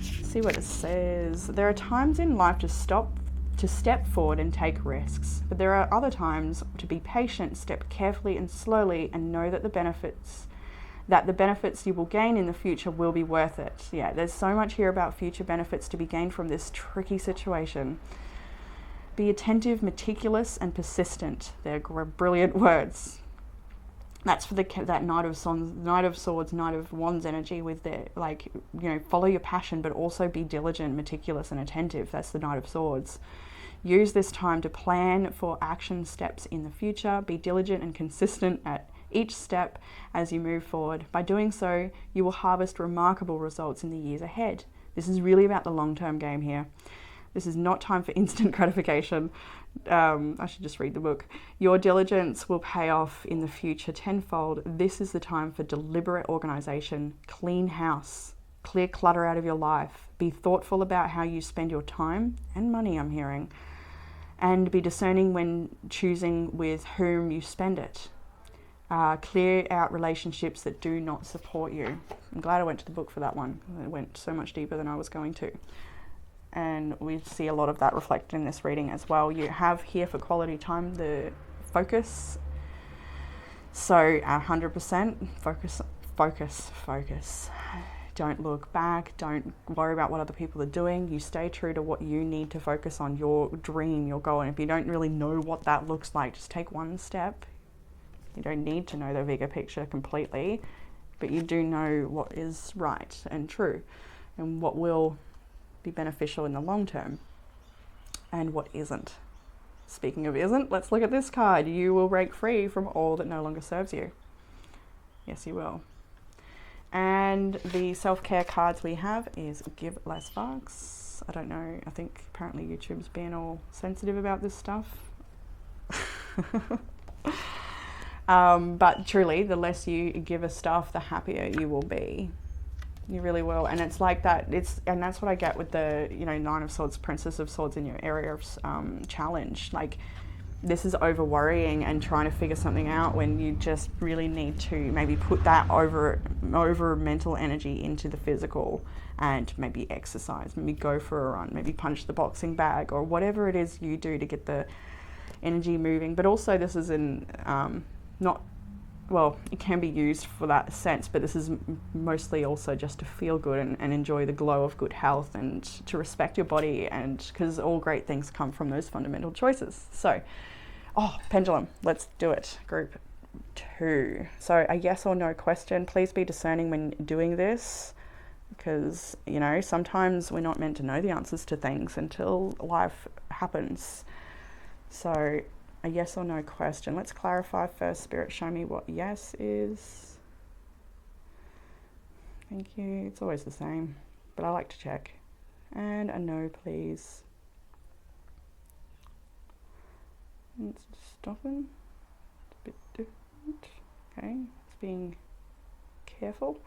See what it says. There are times in life to step forward and take risks, but there are other times to be patient, step carefully and slowly, and know that the benefits you will gain in the future will be worth it. Yeah, there's so much here about future benefits to be gained from this tricky situation. Be attentive, meticulous, and persistent. They're brilliant words. That's for that Knight of Swords, Knight of Wands energy with their, like, you know, follow your passion, but also be diligent, meticulous, and attentive. That's the Knight of Swords. Use this time to plan for action steps in the future. Be diligent and consistent at each step as you move forward. By doing so, you will harvest remarkable results in the years ahead. This is really about the long-term game here. This is not time for instant gratification. I should just read the book. Your diligence will pay off in the future tenfold. This is the time for deliberate organization, clean house, clear clutter out of your life. Be thoughtful about how you spend your time and money, I'm hearing, and be discerning when choosing with whom you spend it. Clear out relationships that do not support you. I'm glad I went to the book for that one. It went so much deeper than I was going to. And we see a lot of that reflected in this reading as well. You have here for quality time the focus. So 100% focus. Don't look back. Don't worry about what other people are doing. You stay true to what you need to focus on, your dream, your goal. And if you don't really know what that looks like, just take one step. You don't need to know the bigger picture completely, but you do know what is right and true and what will be beneficial in the long term and what isn't. Speaking of isn't, let's look at this card. You will break free from all that no longer serves you. Yes, you will. And the self-care cards we have is Give Less Fucks. I don't know, I think apparently YouTube's being all sensitive about this stuff. But truly, the less you give a stuff, the happier you will be. You really will. And it's like that. And that's what I get with the, you know, Nine of Swords, Princess of Swords in your area of challenge. Like, this is over worrying and trying to figure something out when you just really need to maybe put that over mental energy into the physical and maybe exercise, maybe go for a run, maybe punch the boxing bag or whatever it is you do to get the energy moving. But also this is it can be used for that sense, but this is mostly also just to feel good and enjoy the glow of good health and to respect your body, and because all great things come from those fundamental choices. So, pendulum, let's do it. Group 2. So a yes or no question. Please be discerning when doing this, because, you know, sometimes we're not meant to know the answers to things until life happens. So a yes or no question. Let's clarify first. Spirit, show me what yes is. Thank you. It's always the same, but I like to check. And a no, please. It's stopping. It's a bit different. Okay, it's being careful.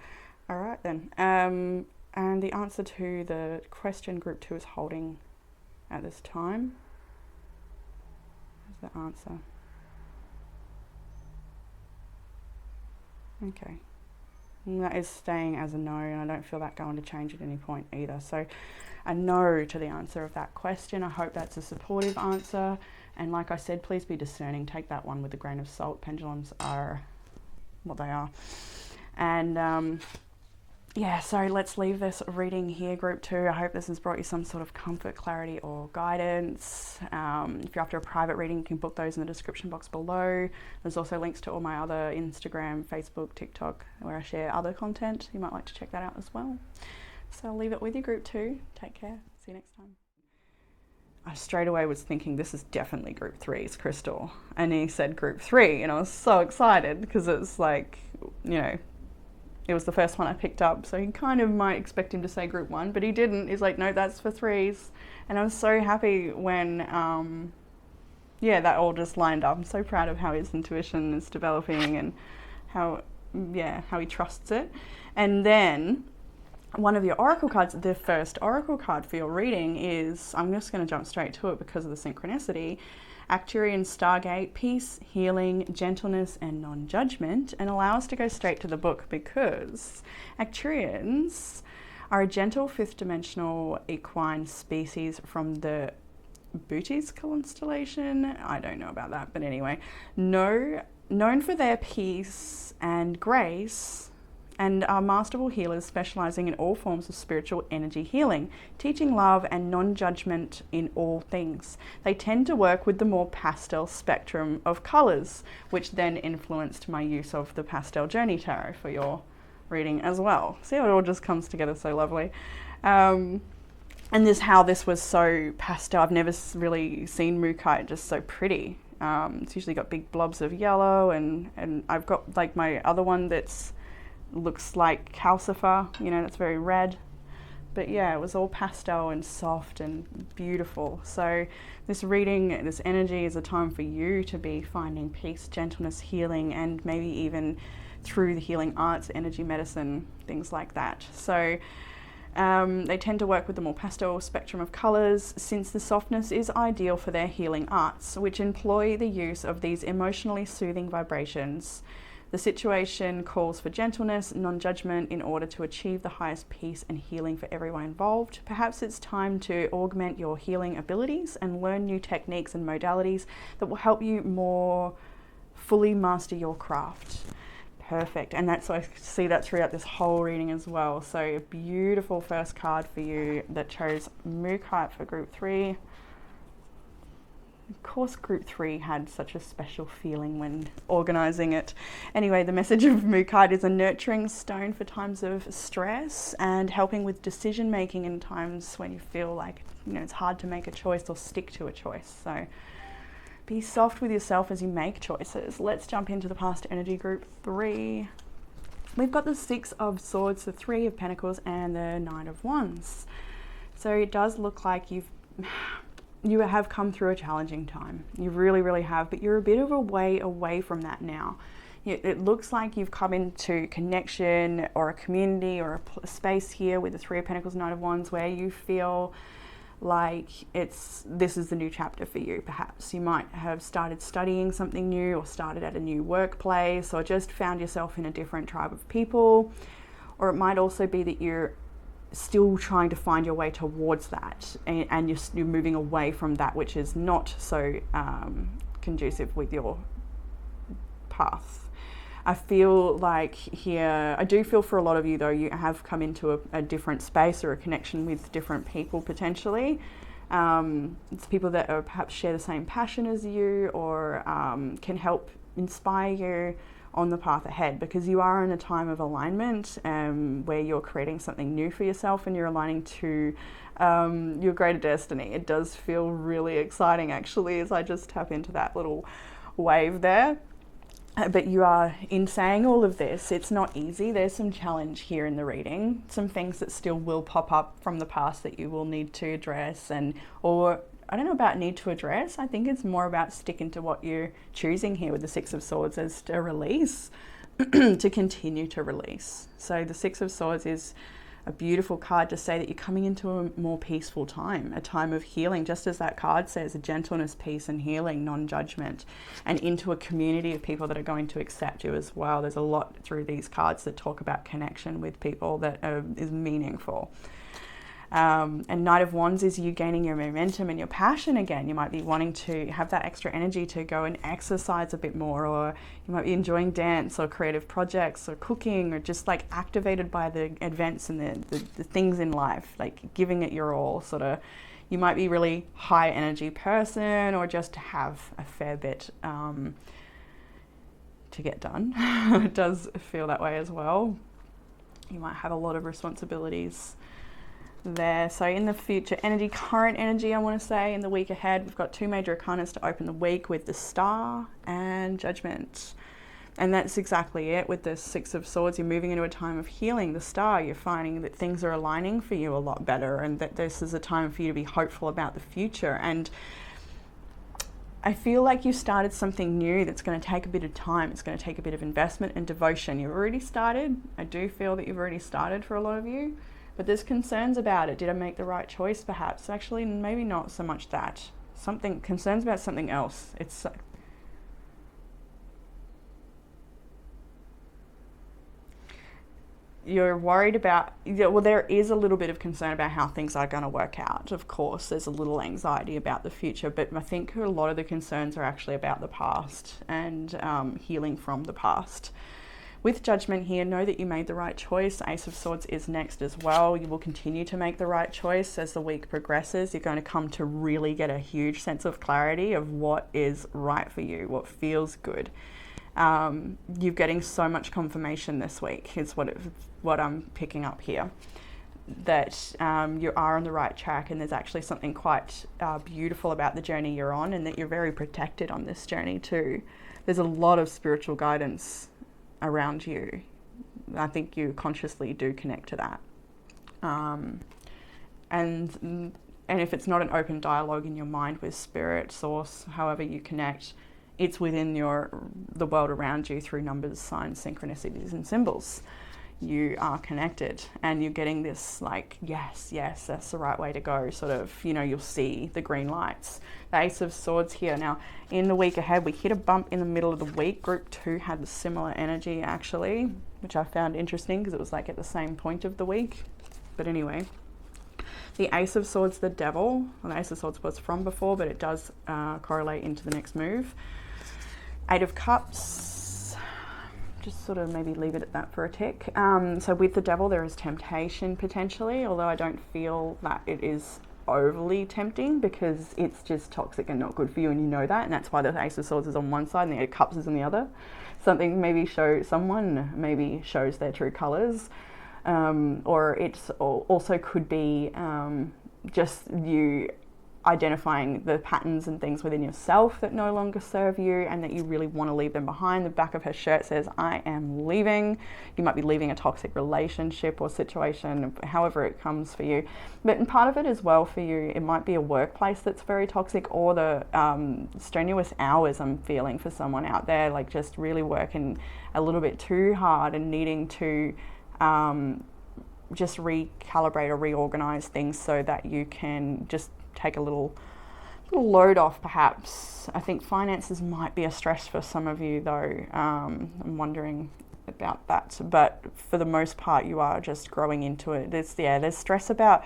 All right then. And the answer to the question group 2 is holding at this time. The answer. Okay. And that is staying as a no, and I don't feel that going to change at any point either. So a no to the answer of that question. I hope that's a supportive answer. And like I said, please be discerning. Take that one with a grain of salt. Pendulums are what they are. And yeah, so let's leave this reading here, group 2. I hope this has brought you some sort of comfort, clarity, or guidance. If you're after a private reading, you can book those in the description box below. There's also links to all my other Instagram, Facebook, TikTok, where I share other content. You might like to check that out as well. So I'll leave it with you, group 2. Take care. See you next time. I straight away was thinking, this is definitely group 3's crystal. And he said group 3, and I was so excited because it's like, you know, it was the first one I picked up, so you kind of might expect him to say group 1, but he didn't. He's like, no, that's for 3s. And I was so happy when, yeah, that all just lined up. I'm so proud of how his intuition is developing and how he trusts it. And then one of your oracle cards, the first oracle card for your reading is, I'm just going to jump straight to it because of the synchronicity, Arcturian Stargate, peace, healing, gentleness, and non-judgment, and allow us to go straight to the book because Arcturians are a gentle fifth dimensional equine species from the Bootes constellation. I don't know about that, but anyway, known for their peace and grace, and are masterful healers specializing in all forms of spiritual energy healing, teaching love and non-judgment in all things. They tend to work with the more pastel spectrum of colors, which then influenced my use of the Pastel Journey Tarot for your reading as well. See how it all just comes together so lovely. And how this was so pastel. I've never really seen Mookaite just so pretty. It's usually got big blobs of yellow, and I've got like my other one that's looks like calcifer, you know, that's very red. But yeah, it was all pastel and soft and beautiful. So this reading, this energy is a time for you to be finding peace, gentleness, healing, and maybe even through the healing arts, energy medicine, things like that. So they tend to work with the more pastel spectrum of colours, since the softness is ideal for their healing arts, which employ the use of these emotionally soothing vibrations. The situation calls for gentleness, non-judgment in order to achieve the highest peace and healing for everyone involved. Perhaps it's time to augment your healing abilities and learn new techniques and modalities that will help you more fully master your craft. Perfect. And that's, I see that throughout this whole reading as well. So a beautiful first card for you that chose Mookaite for group 3. Of course, group 3 had such a special feeling when organising it. Anyway, the message of Mookaite is a nurturing stone for times of stress and helping with decision making in times when you feel like, you know, it's hard to make a choice or stick to a choice. So be soft with yourself as you make choices. Let's jump into the past energy, group 3. We've got the 6 of Swords, the 3 of Pentacles, and the 9 of Wands. So it does look like you have come through a challenging time. You really, really have, but you're a bit of a way away from that now. It looks like you've come into connection or a community or a space here with the 3 of Pentacles, 9 of Wands, where you feel like this is the new chapter for you. Perhaps you might have started studying something new, or started at a new workplace, or just found yourself in a different tribe of people. Or it might also be that you're still trying to find your way towards that, and you're moving away from that which is not so conducive with your path. I feel like here, I do feel for a lot of you though, you have come into a different space or a connection with different people potentially. It's people that are perhaps share the same passion as you, or can help inspire you on the path ahead, because you are in a time of alignment where you're creating something new for yourself and you're aligning to your greater destiny. It does feel really exciting actually, as I just tap into that little wave there. But you are, in saying all of this, it's not easy. There's some challenge here in the reading, some things that still will pop up from the past that you will need to address, or I don't know about need to address. I think it's more about sticking to what you're choosing here with the 6 of Swords as a release, to continue to release. So the 6 of Swords is a beautiful card to say that you're coming into a more peaceful time, a time of healing, just as that card says, a gentleness, peace and healing, non-judgment, and into a community of people that are going to accept you as well. There's a lot through these cards that talk about connection with people that is meaningful. And Knight of Wands is you gaining your momentum and your passion again. You might be wanting to have that extra energy to go and exercise a bit more, or you might be enjoying dance or creative projects or cooking, or just like activated by the events and the things in life, like giving it your all, sort of. You might be really high energy person, or just have a fair bit to get done. It does feel that way as well. You might have a lot of responsibilities there. So in the future energy, current energy, I want to say in the week ahead, we've got 2 major arcanas to open the week with the Star and Judgment. And that's exactly it. With the 6 of Swords, you're moving into a time of healing. The Star, you're finding that things are aligning for you a lot better, and that this is a time for you to be hopeful about the future. And I feel like you started something new that's going to take a bit of time. It's going to take a bit of investment and devotion. You've already started. I do feel that you've already started for a lot of you, but there's concerns about it. Did I make the right choice? Perhaps. Actually, maybe not so much that. Concerns about something else. It's you're worried about, well, there is a little bit of concern about how things are going to work out. Of course, there's a little anxiety about the future, but I think a lot of the concerns are actually about the past and healing from the past. With Judgment here, know that you made the right choice. Ace of Swords is next as well. You will continue to make the right choice as the week progresses. You're going to come to really get a huge sense of clarity of what is right for you, what feels good. You're getting so much confirmation this week is what I'm picking up here, that you are on the right track, and there's actually something quite beautiful about the journey you're on, and that you're very protected on this journey too. There's a lot of spiritual guidance around you. I think you consciously do connect to that. And if it's not an open dialogue in your mind with spirit, source, however you connect, it's within the world around you through numbers, signs, synchronicities, and symbols. You are connected, and you're getting this like, yes, that's the right way to go, sort of, you'll see the green lights. The Ace of Swords here. Now, in the week ahead, we hit a bump in the middle of the week. Group 2 had similar energy, actually, which I found interesting because it was like at the same point of the week. But anyway, the Ace of Swords, the Devil. Well, the Ace of Swords was from before, but it does correlate into the next move. 8 of Cups, just sort of maybe leave it at that for a tick. So with the Devil, there is temptation potentially, although I don't feel that it is overly tempting, because it's just toxic and not good for you, and you know that, and that's why the Ace of Swords is on one side and the 8 of Cups is on the other. Someone maybe shows their true colours, or it also could be just you identifying the patterns and things within yourself that no longer serve you, and that you really want to leave them behind. The back of her shirt says, I am leaving. You might be leaving a toxic relationship or situation, however it comes for you. But in part of it as well for you, it might be a workplace that's very toxic, or the strenuous hours I'm feeling for someone out there, like just really working a little bit too hard and needing to just recalibrate or reorganize things so that you can just take a little load off, perhaps. I think finances might be a stress for some of you though. I'm wondering about that, but for the most part you are just growing into it. There's stress about,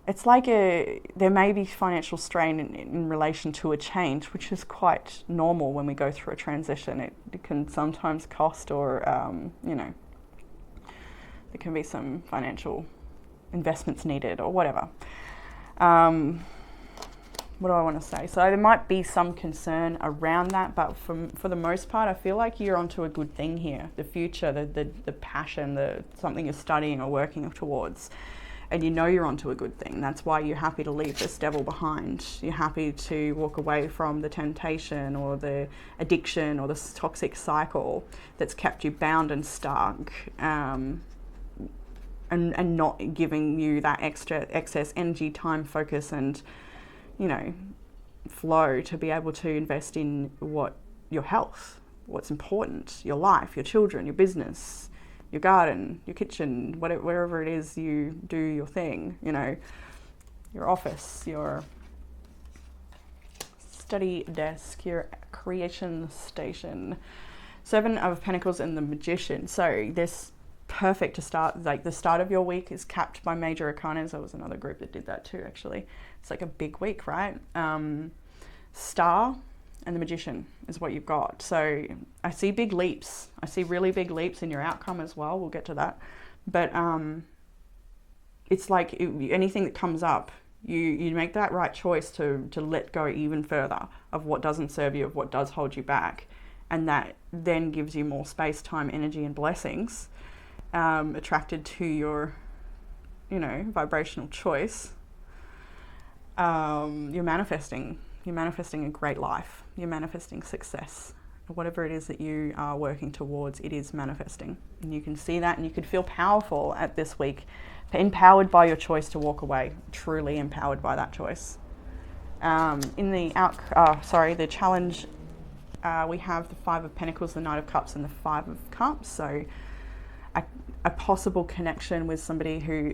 it's like there may be financial strain in relation to a change, which is quite normal when we go through a transition. It can sometimes cost, or there can be some financial investments needed or whatever. What do I want to say? So there might be some concern around that, but for the most part, I feel like you're onto a good thing here. The future, the passion, something you're studying or working towards, and you're onto a good thing. That's why you're happy to leave this Devil behind. You're happy to walk away from the temptation or the addiction or the toxic cycle that's kept you bound and stuck. And not giving you that excess energy, time, focus, and flow to be able to invest in your health, what's important, your life, your children, your business, your garden, your kitchen, wherever it is you do your thing, your office, your study desk, your creation station. 7 of Pentacles and the Magician. So this perfect to start. Like the start of your week is capped by major arcanas. There was another group that did that too, actually. It's like a big week, right? Star and the Magician is what you've got. So I see big leaps. I see really big leaps in your outcome as well. We'll get to that. But it's like anything that comes up, you make that right choice to let go even further of what doesn't serve you, of what does hold you back. And that then gives you more space, time, energy, and blessings attracted to your, vibrational choice. You're manifesting a great life. You're manifesting success. Whatever it is that you are working towards, it is manifesting. And you can see that, and you could feel powerful at this week, empowered by your choice to walk away, truly empowered by that choice. In the challenge, we have the Five of Pentacles, the Knight of Cups, and the Five of Cups. So a possible connection with somebody who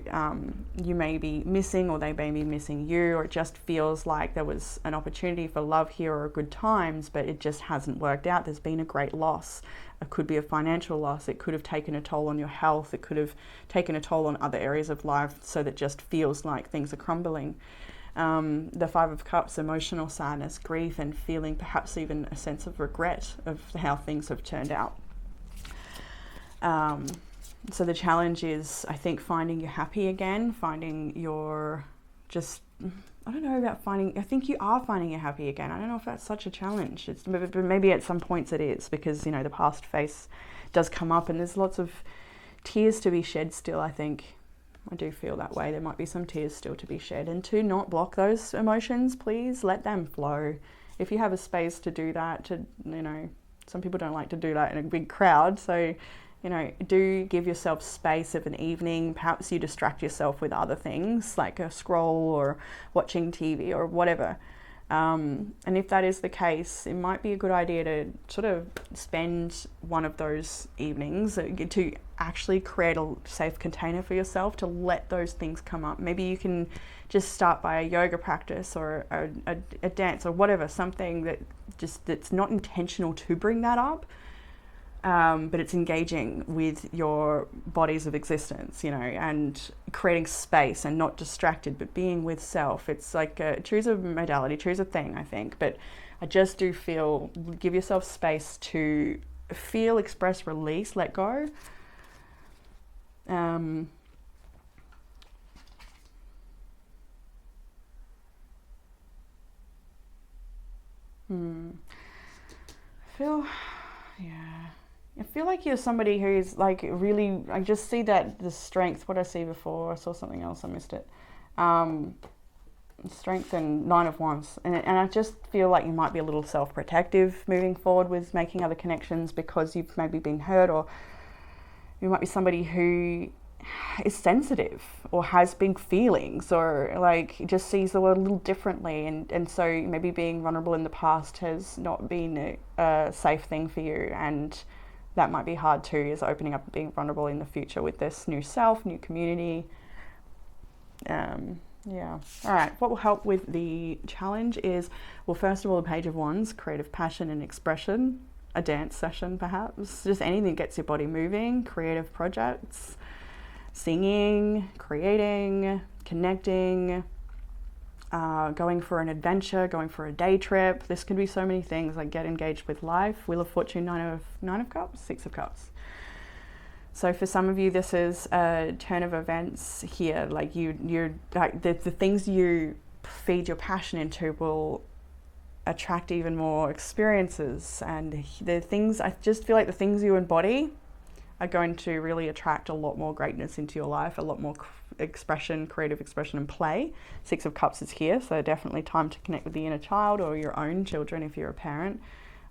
you may be missing, or they may be missing you, or it just feels like there was an opportunity for love here or good times, but it just hasn't worked out. There's been a great loss. It could be a financial loss. It could have taken a toll on your health. It could have taken a toll on other areas of life, so that just feels like things are crumbling. The Five of Cups, emotional sadness, grief, and feeling perhaps even a sense of regret of how things have turned out. So the challenge is, I think, finding your happy again, finding your I think you are finding your happy again. I don't know if that's such a challenge. But maybe at some points it is, because, the past face does come up, and there's lots of tears to be shed still, I think. I do feel that way. There might be some tears still to be shed, and to not block those emotions, please let them flow. If you have a space to do that, some people don't like to do that in a big crowd, so do give yourself space of an evening. Perhaps you distract yourself with other things like a scroll or watching TV or whatever. And if that is the case, it might be a good idea to sort of spend one of those evenings to actually create a safe container for yourself to let those things come up. Maybe you can just start by a yoga practice or a dance or whatever, something that's not intentional to bring that up. But it's engaging with your bodies of existence, and creating space and not distracted, but being with self. It's like choose a modality, choose a thing, I think. But I just do feel, give yourself space to feel, express, release, let go. I feel like you're somebody who's like really, I just see that the strength, what I see before, I saw something else, I missed it. Strength and Nine of Wands. And I just feel like you might be a little self-protective moving forward with making other connections, because you've maybe been hurt, or you might be somebody who is sensitive or has big feelings, or like just sees the world a little differently, and so maybe being vulnerable in the past has not been a safe thing for you, and that might be hard too, is opening up and being vulnerable in the future with this new self, new community. All right, what will help with the challenge is, well, first of all, the Page of Wands, creative passion and expression, a dance session perhaps, just anything that gets your body moving, creative projects, singing, creating, connecting, going for an adventure, going for a day trip. This could be so many things, like get engaged with life. Wheel of Fortune, Nine of Cups, Six of Cups. So for some of you, this is a turn of events here. Like you're like the things you feed your passion into will attract even more experiences, and the things, I just feel like the things you embody are going to really attract a lot more greatness into your life, a lot more expression, creative expression and play. Six of Cups is here, so definitely time to connect with the inner child, or your own children if you're a parent,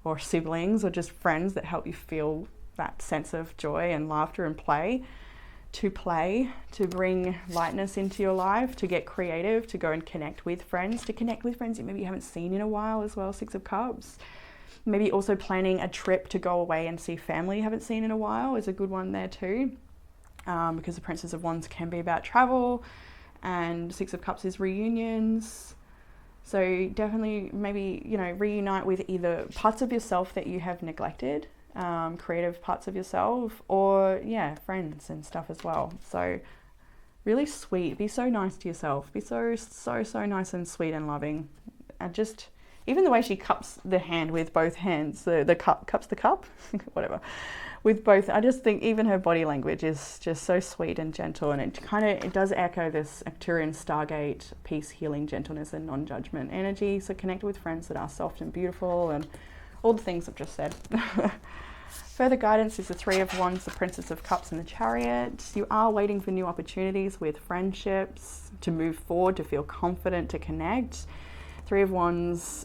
or siblings, or just friends that help you feel that sense of joy and laughter and play, to bring lightness into your life, to get creative, to go and connect with friends, that maybe you haven't seen in a while as well, Six of Cups. Maybe also planning a trip to go away and see family you haven't seen in a while is a good one there too, because the Princess of Wands can be about travel, and Six of Cups is reunions. So definitely maybe, reunite with either parts of yourself that you have neglected, creative parts of yourself, or yeah, friends and stuff as well. So really sweet. Be so nice to yourself. Be so nice and sweet and loving. And just even the way she cups the hand with both hands, the cups the cup, whatever, with both. I just think even her body language is just so sweet and gentle, and it does echo this Arcturian Stargate peace, healing, gentleness, and non-judgment energy. So connect with friends that are soft and beautiful, and all the things I've just said. Further guidance is the Three of Wands, the Princess of Cups, and the Chariot. You are waiting for new opportunities with friendships, to move forward, to feel confident, to connect. Three of Wands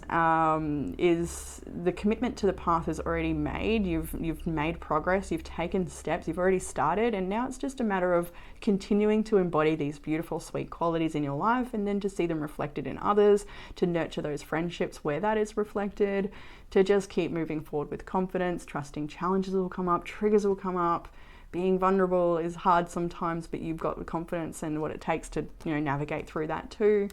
is the commitment to the path is already made. You've made progress, you've taken steps, you've already started, and now it's just a matter of continuing to embody these beautiful, sweet qualities in your life, and then to see them reflected in others, to nurture those friendships where that is reflected, to just keep moving forward with confidence, trusting challenges will come up, triggers will come up. Being vulnerable is hard sometimes, but you've got the confidence and what it takes to, navigate through that too.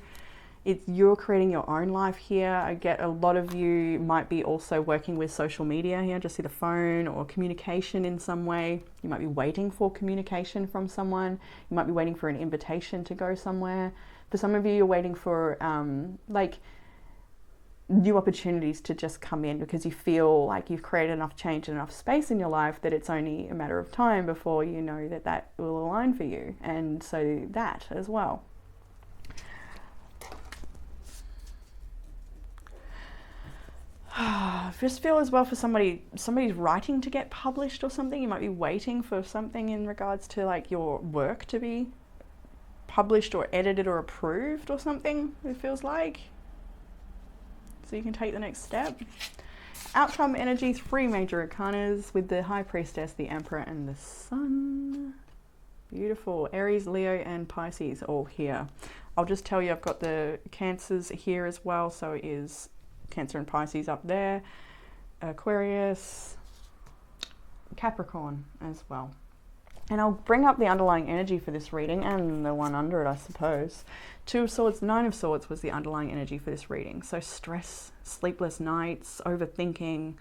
You're creating your own life here. I get a lot of you might be also working with social media here, just see the phone or communication in some way. You might be waiting for communication from someone. You might be waiting for an invitation to go somewhere. For some of you, you're waiting for new opportunities to just come in because you feel like you've created enough change and enough space in your life that it's only a matter of time before you know that will align for you. And so that as well. Just feel as well for somebody's writing to get published or something. You might be waiting for something in regards to like your work to be published or edited or approved or something, it feels like. So you can take the next step. Outcome energy, 3 major arcanas with the High Priestess, the Emperor, and the Sun. Beautiful. Aries, Leo, and Pisces all here. I'll just tell you I've got the Cancers here as well, so it is Cancer and Pisces up there, Aquarius, Capricorn as well. And I'll bring up the underlying energy for this reading and the one under it, I suppose. 2 of Swords, 9 of Swords was the underlying energy for this reading. So stress, sleepless nights, overthinking,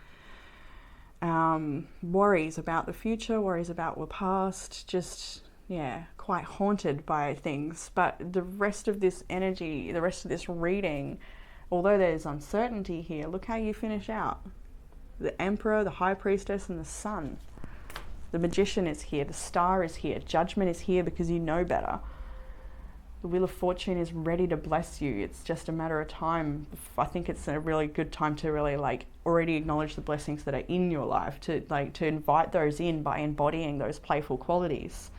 worries about the future, worries about the past, just, quite haunted by things. But the rest of this energy, the rest of this reading, although there's uncertainty here, look how you finish out. The Emperor, the High Priestess, and the Sun. The Magician is here, the Star is here, Judgment is here because you know better. The Wheel of Fortune is ready to bless you. It's just a matter of time. I think it's a really good time to really already acknowledge the blessings that are in your life, to invite those in by embodying those playful qualities.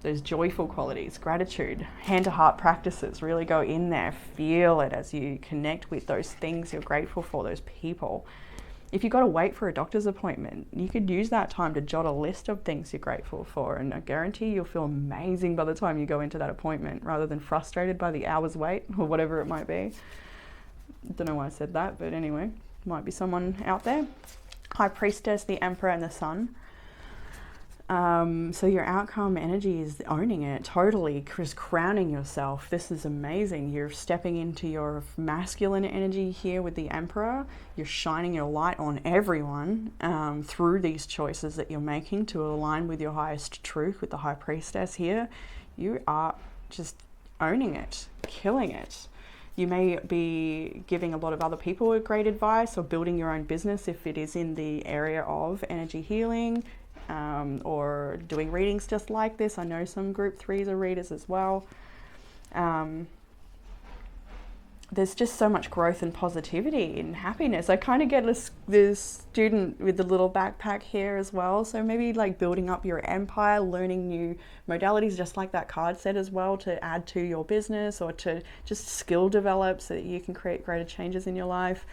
Those joyful qualities, gratitude, hand-to-heart practices, really go in there, feel it as you connect with those things you're grateful for, those people. If you've got to wait for a doctor's appointment, you could use that time to jot a list of things you're grateful for, and I guarantee you'll feel amazing by the time you go into that appointment, rather than frustrated by the hour's wait or whatever it might be. Don't know why I said that, but anyway, might be someone out there. High Priestess, the Emperor, and the Sun. So your outcome energy is owning it, totally, just crowning yourself. This is amazing. You're stepping into your masculine energy here with the Emperor. You're shining your light on everyone through these choices that you're making to align with your highest truth with the High Priestess here. You are just owning it, killing it. You may be giving a lot of other people great advice or building your own business if it is in the area of energy healing. Or doing readings just like this. I know some group 3s are readers as well. There's just so much growth and positivity and happiness. I kind of get this student with the little backpack here as well. So maybe building up your empire, learning new modalities just like that card said as well, to add to your business or to just skill develop so that you can create greater changes in your life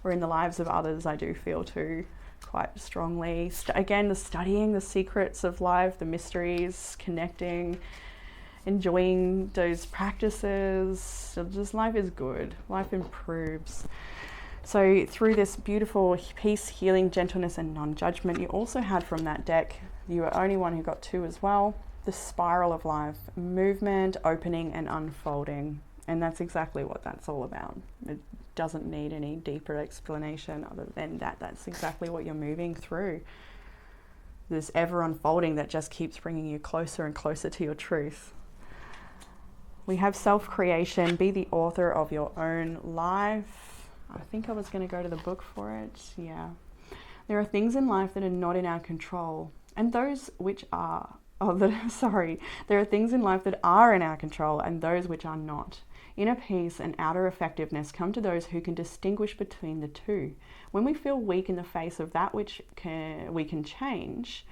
or in the lives of others. I do feel too quite strongly. Again, the studying the secrets of life, the mysteries, connecting, enjoying those practices. Just life is good. Life improves. So through this beautiful peace, healing, gentleness, and non-judgment, you also had from that deck, you were only one who got 2 as well, the spiral of life, movement, opening, and unfolding. And that's exactly what that's all about. doesn't need any deeper explanation other than that's exactly what you're moving through. This ever unfolding that just keeps bringing you closer and closer to your truth. We have self-creation, be the author of your own life. I think I was going to go to the book for it. Yeah. There are things in life that are not in our control, and those which are, there are things in life that are in our control and those which are not. Inner peace and outer effectiveness come to those who can distinguish between the two. When we feel weak in the face of that which we can change,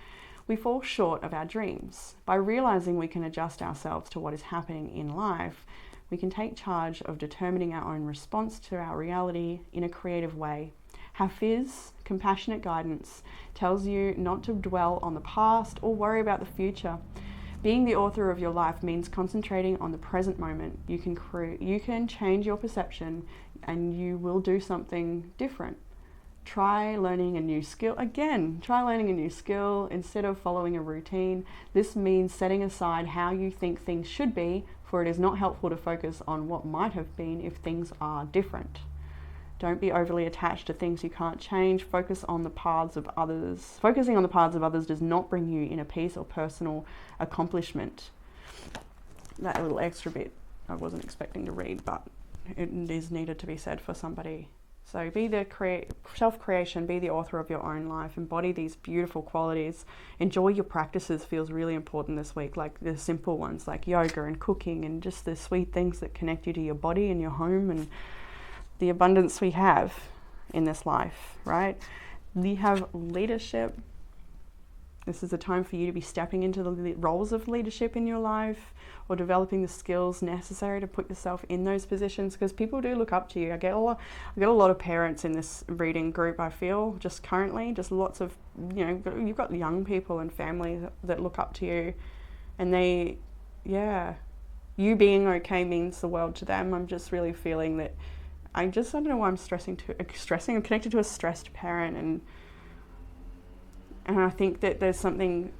we fall short of our dreams. By realizing we can adjust ourselves to what is happening in life, we can take charge of determining our own response to our reality in a creative way. Hafiz, compassionate guidance, tells you not to dwell on the past or worry about the future. Being the author of your life means concentrating on the present moment. You can change your perception and you will do something different. Try learning a new skill. Again, try learning a new skill instead of following a routine. This means setting aside how you think things should be, for it is not helpful to focus on what might have been if things are different. Don't be overly attached to things you can't change. Focusing on the paths of others does not bring you inner peace or personal accomplishment. That little extra bit I wasn't expecting to read, but it is needed to be said for somebody. So be the self-creation, be the author of your own life, embody these beautiful qualities. Enjoy your practices feels really important this week, like the simple ones like yoga and cooking and just the sweet things that connect you to your body and your home and the abundance we have in this life, right? We have leadership. This is a time for you to be stepping into the roles of leadership in your life or developing the skills necessary to put yourself in those positions, because people do look up to you. I get a lot of parents in this reading group, I feel, just currently, just lots of, you've got young people and families that look up to you, and you being okay means the world to them. I'm just really feeling that I don't know why I'm stressing. I'm connected to a stressed parent, and I think that there's something,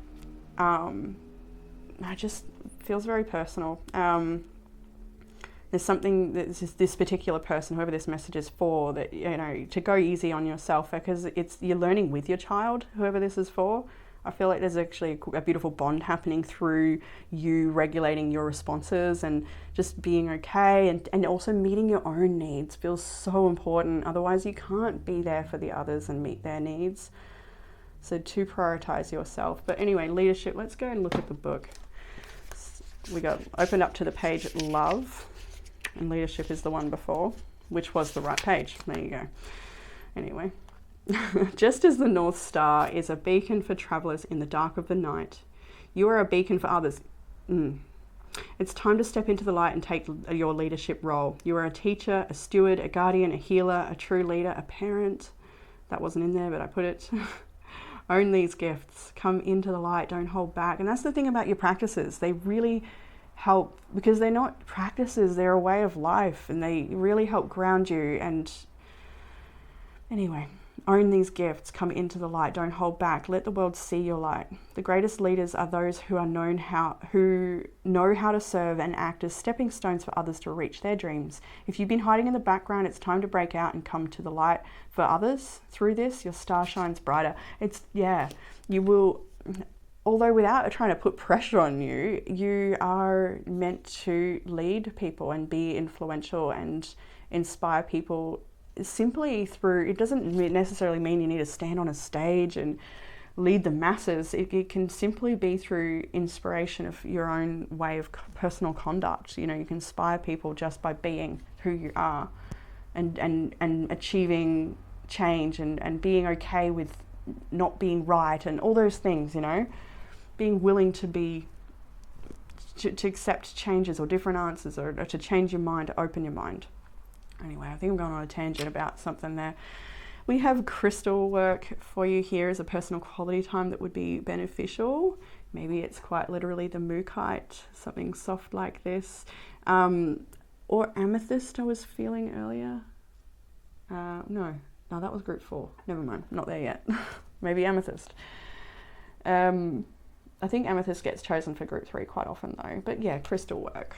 I just feels very personal. There's something that this particular person, whoever this message is for, that, to go easy on yourself, because you're learning with your child, whoever this is for. I feel like there's actually a beautiful bond happening through you regulating your responses and just being okay, and also meeting your own needs feels so important. Otherwise you can't be there for the others and meet their needs. So to prioritize yourself. But anyway, leadership, let's go and look at the book. We got opened up to the page Love, and leadership is the one before, which was the right page. There you go. Anyway. Just as the North Star is a beacon for travelers in the dark of the night, you are a beacon for others. It's time to step into the light and take your leadership role. You are a teacher, a steward, a guardian, a healer, a true leader, a parent. That wasn't in there, but I put it. Own these gifts. Come into the light. Don't hold back. And that's the thing about your practices. They really help, because they're not practices. They're a way of life, and they really help ground you. And anyway, own these gifts. Come into the light. Don't hold back. Let the world see your light. The greatest leaders are those who know how to serve and act as stepping stones for others to reach their dreams. If you've been hiding in the background, it's time to break out and come to the light for others. Through this, your star shines brighter. You will, although without trying to put pressure on you, you are meant to lead people and be influential and inspire people simply through, it doesn't necessarily mean you need to stand on a stage and lead the masses. It can simply be through inspiration of your own way of personal conduct. You can inspire people just by being who you are and achieving change and being okay with not being right and all those things, being willing to accept changes or different answers, or to change your mind, to open your mind. Anyway, I think I'm going on a tangent about something there. We have crystal work for you here as a personal quality time that would be beneficial. Maybe it's quite literally the mookaite, something soft like this. Or amethyst I was feeling earlier. No, that was group 4. Never mind, not there yet. Maybe amethyst. I think amethyst gets chosen for group 3 quite often though. But yeah, crystal work.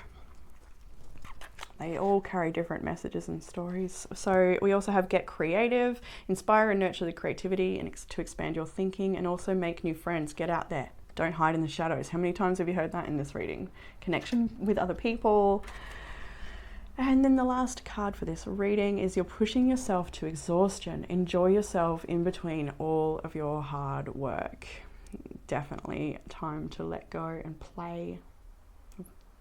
They all carry different messages and stories. So we also have get creative, inspire and nurture the creativity and to expand your thinking, and also make new friends. Get out there. Don't hide in the shadows. How many times have you heard that in this reading? Connection with other people. And then the last card for this reading is you're pushing yourself to exhaustion. Enjoy yourself in between all of your hard work. Definitely time to let go and play.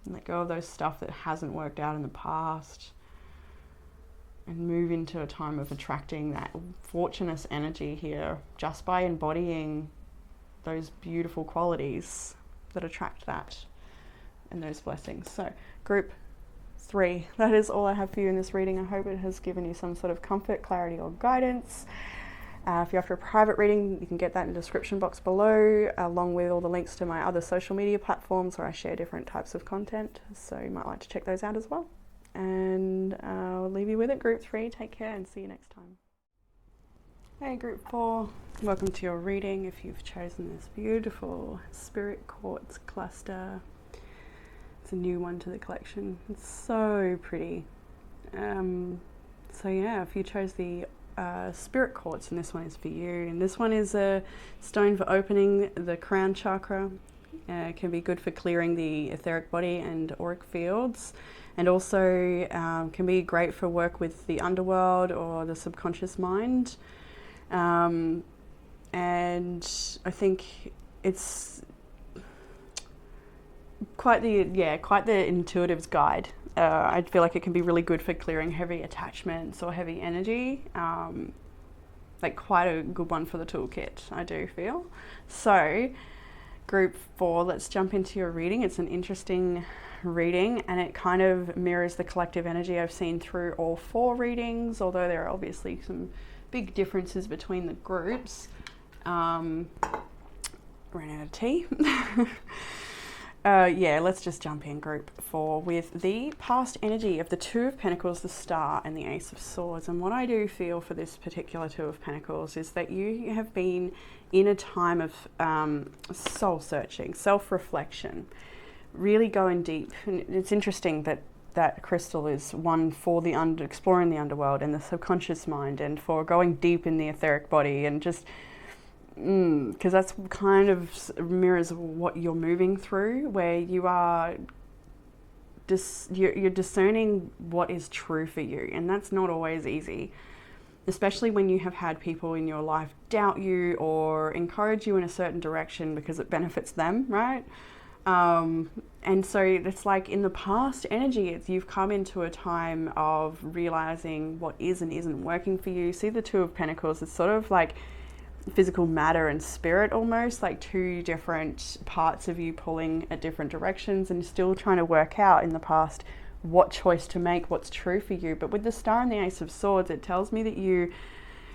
Let go of those stuff that hasn't worked out in the past and move into a time of attracting that fortuitous energy here just by embodying those beautiful qualities that attract that and those blessings. So group 3, that is all I have for you in this reading. I hope it has given you some sort of comfort, clarity or guidance. If you're after a private reading, you can get that in the description box below, along with all the links to my other social media platforms where I share different types of content. So you might like to check those out as well. And I'll leave you with it, group 3. Take care and see you next time. Hey, group 4. Welcome to your reading. If you've chosen this beautiful Spirit Quartz cluster, it's a new one to the collection. It's so pretty. So yeah, if you chose the Spirit Quartz, and this one is for you, and this one is a stone for opening the crown chakra. It can be good for clearing the etheric body and auric fields, and also can be great for work with the underworld or the subconscious mind. And I think it's quite the intuitive's guide. I feel like it can be really good for clearing heavy attachments or heavy energy. Like quite a good one for the toolkit, I do feel. So group 4, let's jump into your reading. It's an interesting reading and it kind of mirrors the collective energy I've seen through all 4 readings, although there are obviously some big differences between the groups. Ran out of tea. Yeah, let's just jump in group 4 with the past energy of the Two of Pentacles, the Star, and the Ace of Swords. And what I do feel for this particular Two of Pentacles is that you have been in a time of soul searching, self-reflection, really going deep. And it's interesting that that crystal is one for the exploring the underworld and the subconscious mind, and for going deep in the etheric body, and just because that's kind of mirrors what you're moving through, where you are you're discerning what is true for you, and that's not always easy, especially when you have had people in your life doubt you or encourage you in a certain direction because it benefits them, right? And so it's like in the past energy, you've come into a time of realizing what is and isn't working for you. See the Two of Pentacles, it's sort of like physical matter and spirit, almost like 2 different parts of you pulling at different directions, and still trying to work out in the past what choice to make, what's true for you. But with the Star and the Ace of Swords, it tells me that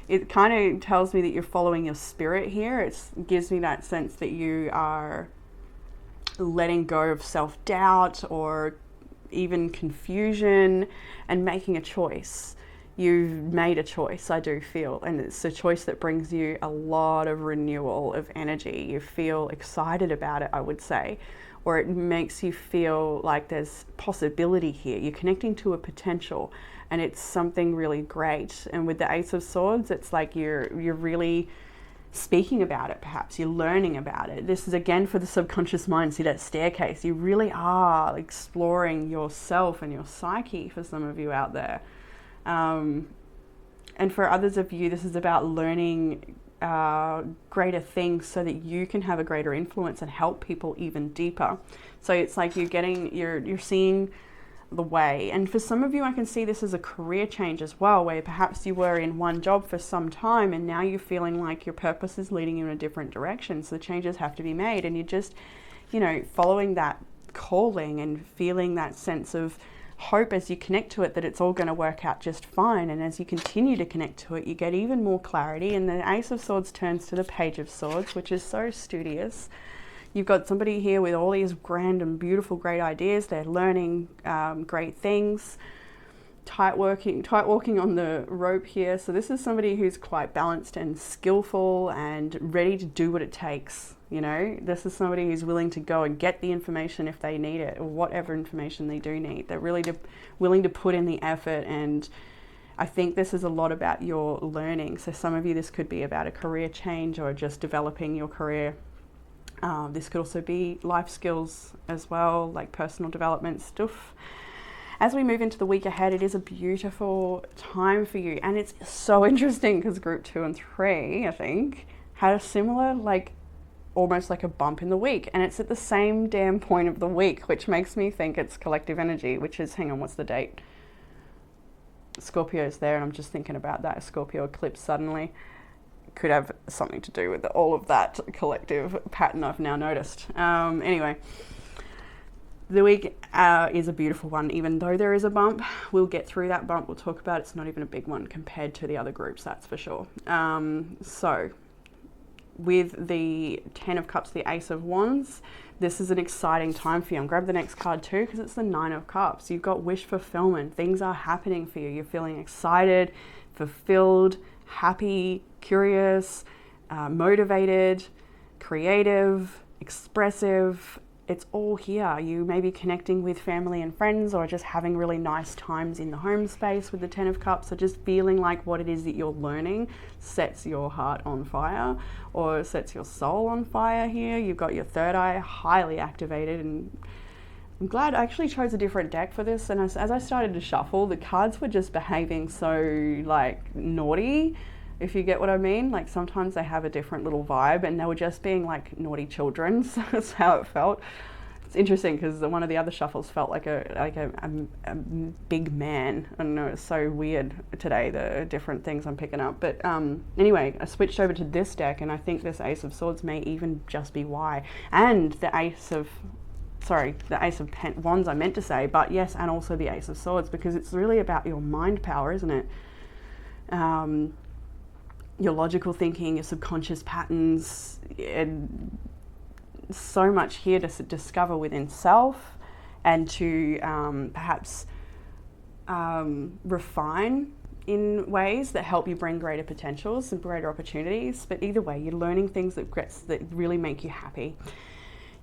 it kind of tells me that you're following your spirit here. It gives me that sense that you are letting go of self-doubt or even confusion and making a choice. You've made a choice, I do feel, and it's a choice that brings you a lot of renewal of energy. You feel excited about it, I would say, or it makes you feel like there's possibility here. You're connecting to a potential, and it's something really great. And with the Ace of Swords, it's like you're really speaking about it, perhaps you're learning about it. This is again for the subconscious mind. See that staircase? You really are exploring yourself and your psyche for some of you out there. And for others of you, this is about learning greater things so that you can have a greater influence and help people even deeper. So it's like you're seeing the way. And for some of you, I can see this as a career change as well, where perhaps you were in one job for some time and now you're feeling like your purpose is leading you in a different direction. So the changes have to be made, and you're just, following that calling and feeling that sense of hope as you connect to it, that it's all going to work out just fine. And as you continue to connect to it, you get even more clarity. And the Ace of Swords turns to the Page of Swords, which is so studious. You've got somebody here with all these grand and beautiful, great ideas. They're learning great things. tight walking on the rope here. So this is somebody who's quite balanced and skillful and ready to do what it takes. You know, this is somebody who's willing to go and get the information if they need it, or whatever information they do need. They're really willing to put in the effort, and I think this is a lot about your learning. So some of you, this could be about a career change or just developing your career. This could also be life skills as well, like personal development stuff. As we move into the week ahead, it is a beautiful time for you. And it's so interesting because group 2 and 3, I think, had a similar, like, almost like a bump in the week. And it's at the same damn point of the week, which makes me think it's collective energy, which is, hang on, what's the date? Scorpio's there, and I'm just thinking about that Scorpio eclipse suddenly. Could have something to do with all of that collective pattern I've now noticed. Anyway. The week is a beautiful one, even though there is a bump. We'll get through that bump. We'll talk about it. It's not even a big one compared to the other groups, that's for sure. So with the 10 of Cups, the Ace of Wands, this is an exciting time for you. And grab the next card too, because it's the 9 of Cups. You've got wish fulfillment. Things are happening for you. You're feeling excited, fulfilled, happy, curious, motivated, creative, expressive. It's all here. You may be connecting with family and friends, or just having really nice times in the home space with the 10 of Cups, or just feeling like what it is that you're learning sets your heart on fire or sets your soul on fire here. You've got your third eye highly activated, and I'm glad I actually chose a different deck for this. And as I started to shuffle, the cards were just behaving so like naughty, if you get what I mean. Like sometimes they have a different little vibe, and they were just being like naughty children. So that's how it felt. It's interesting because one of the other shuffles felt like a big man. I don't know, it's so weird today, the different things I'm picking up. But anyway, I switched over to this deck, and I think this Ace of Swords may even just be why. And the Ace of Wands I meant to say, but yes, and also the Ace of Swords, because it's really about your mind power, isn't it? Your logical thinking, your subconscious patterns, and so much here to discover within self, and to perhaps refine in ways that help you bring greater potentials and greater opportunities. But either way, you're learning things that really make you happy.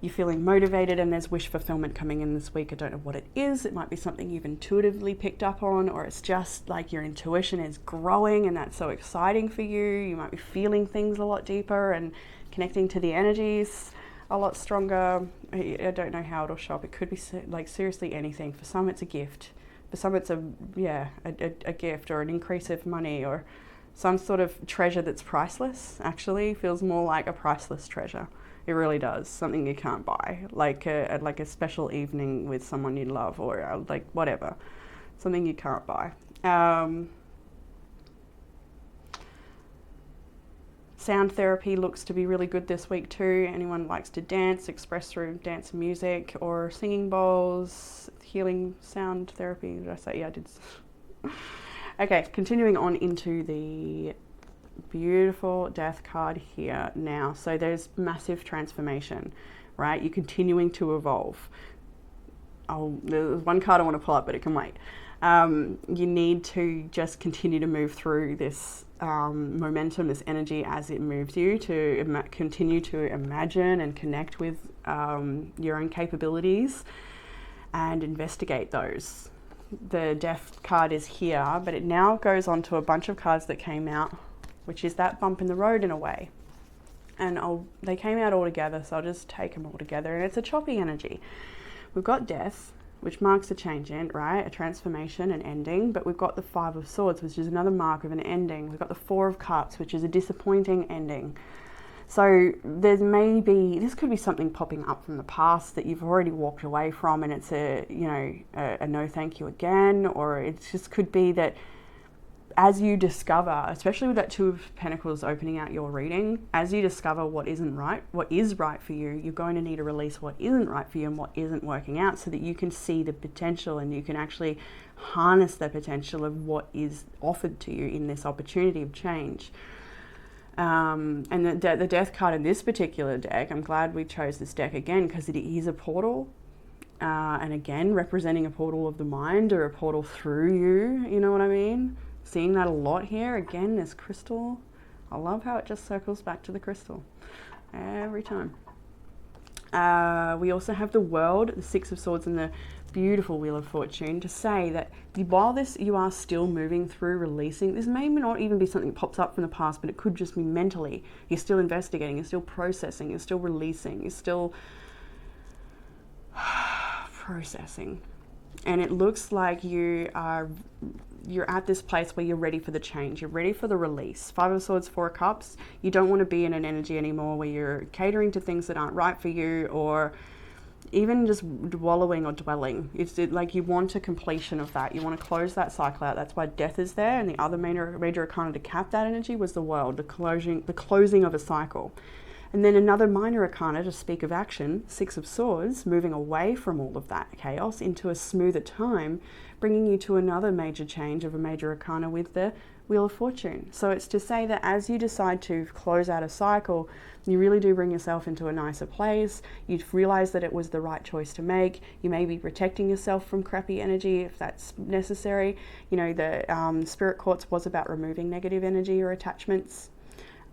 You're feeling motivated, and there's wish fulfillment coming in this week. I don't know what it is. It might be something you've intuitively picked up on, or it's just like your intuition is growing and that's so exciting for you. You might be feeling things a lot deeper and connecting to the energies a lot stronger. I don't know how it'll show up. It could be like seriously anything. For some it's a gift. For some it's a gift, or an increase of money, or some sort of treasure that's priceless. Actually feels more like a priceless treasure. It really does. Something you can't buy, like a special evening with someone you love, or like whatever. Something you can't buy. Sound therapy looks to be really good this week too. Anyone who likes to dance, express through dance and music, or singing bowls, healing sound therapy. Did I say? Yeah, I did. Okay, continuing on into the beautiful Death card here now. So there's massive transformation, right? You're continuing to evolve. There's one card I want to pull up, but it can wait. You need to just continue to move through this momentum, this energy, as it moves you to continue to imagine and connect with your own capabilities and investigate those. The Death card is here, but it now goes on to a bunch of cards that came out, which is that bump in the road in a way. And they came out all together, so I'll just take them all together. And it's a choppy energy. We've got Death, which marks a change, right? A transformation, an ending. But we've got the 5 of Swords, which is another mark of an ending. We've got the 4 of Cups, which is a disappointing ending. So this could be something popping up from the past that you've already walked away from, and it's a no thank you again. Or it just could be that as you discover, especially with that 2 of Pentacles opening out your reading, as you discover what is right for you, you're going to need to release what isn't right for you and what isn't working out, so that you can see the potential and you can actually harness the potential of what is offered to you in this opportunity of change. And the Death card in this particular deck, I'm glad we chose this deck again, because it is a portal. And again, representing a portal of the mind or a portal through you, you know what I mean? Seeing that a lot here. Again, this crystal. I love how it just circles back to the crystal every time. We also have the World, the Six of Swords, and the beautiful Wheel of Fortune to say that while you are still moving through releasing, this may not even be something that pops up from the past, but it could just be mentally. You're still investigating, you're still processing, you're still releasing, you're still processing. And it looks like you're at this place where you're ready for the change. You're ready for the release. Five of Swords, Four of Cups. You don't want to be in an energy anymore where you're catering to things that aren't right for you, or even just wallowing or dwelling. It's like you want a completion of that. You want to close that cycle out. That's why Death is there. And the other major arcana to cap that energy was the World, the closing of a cycle. And then another minor arcana to speak of action, Six of Swords, moving away from all of that chaos into a smoother time, bringing you to another major change of a major arcana with the Wheel of Fortune. So it's to say that as you decide to close out a cycle, you really do bring yourself into a nicer place. You realize that it was the right choice to make. You may be protecting yourself from crappy energy if that's necessary. You know, the Spirit Quartz was about removing negative energy or attachments.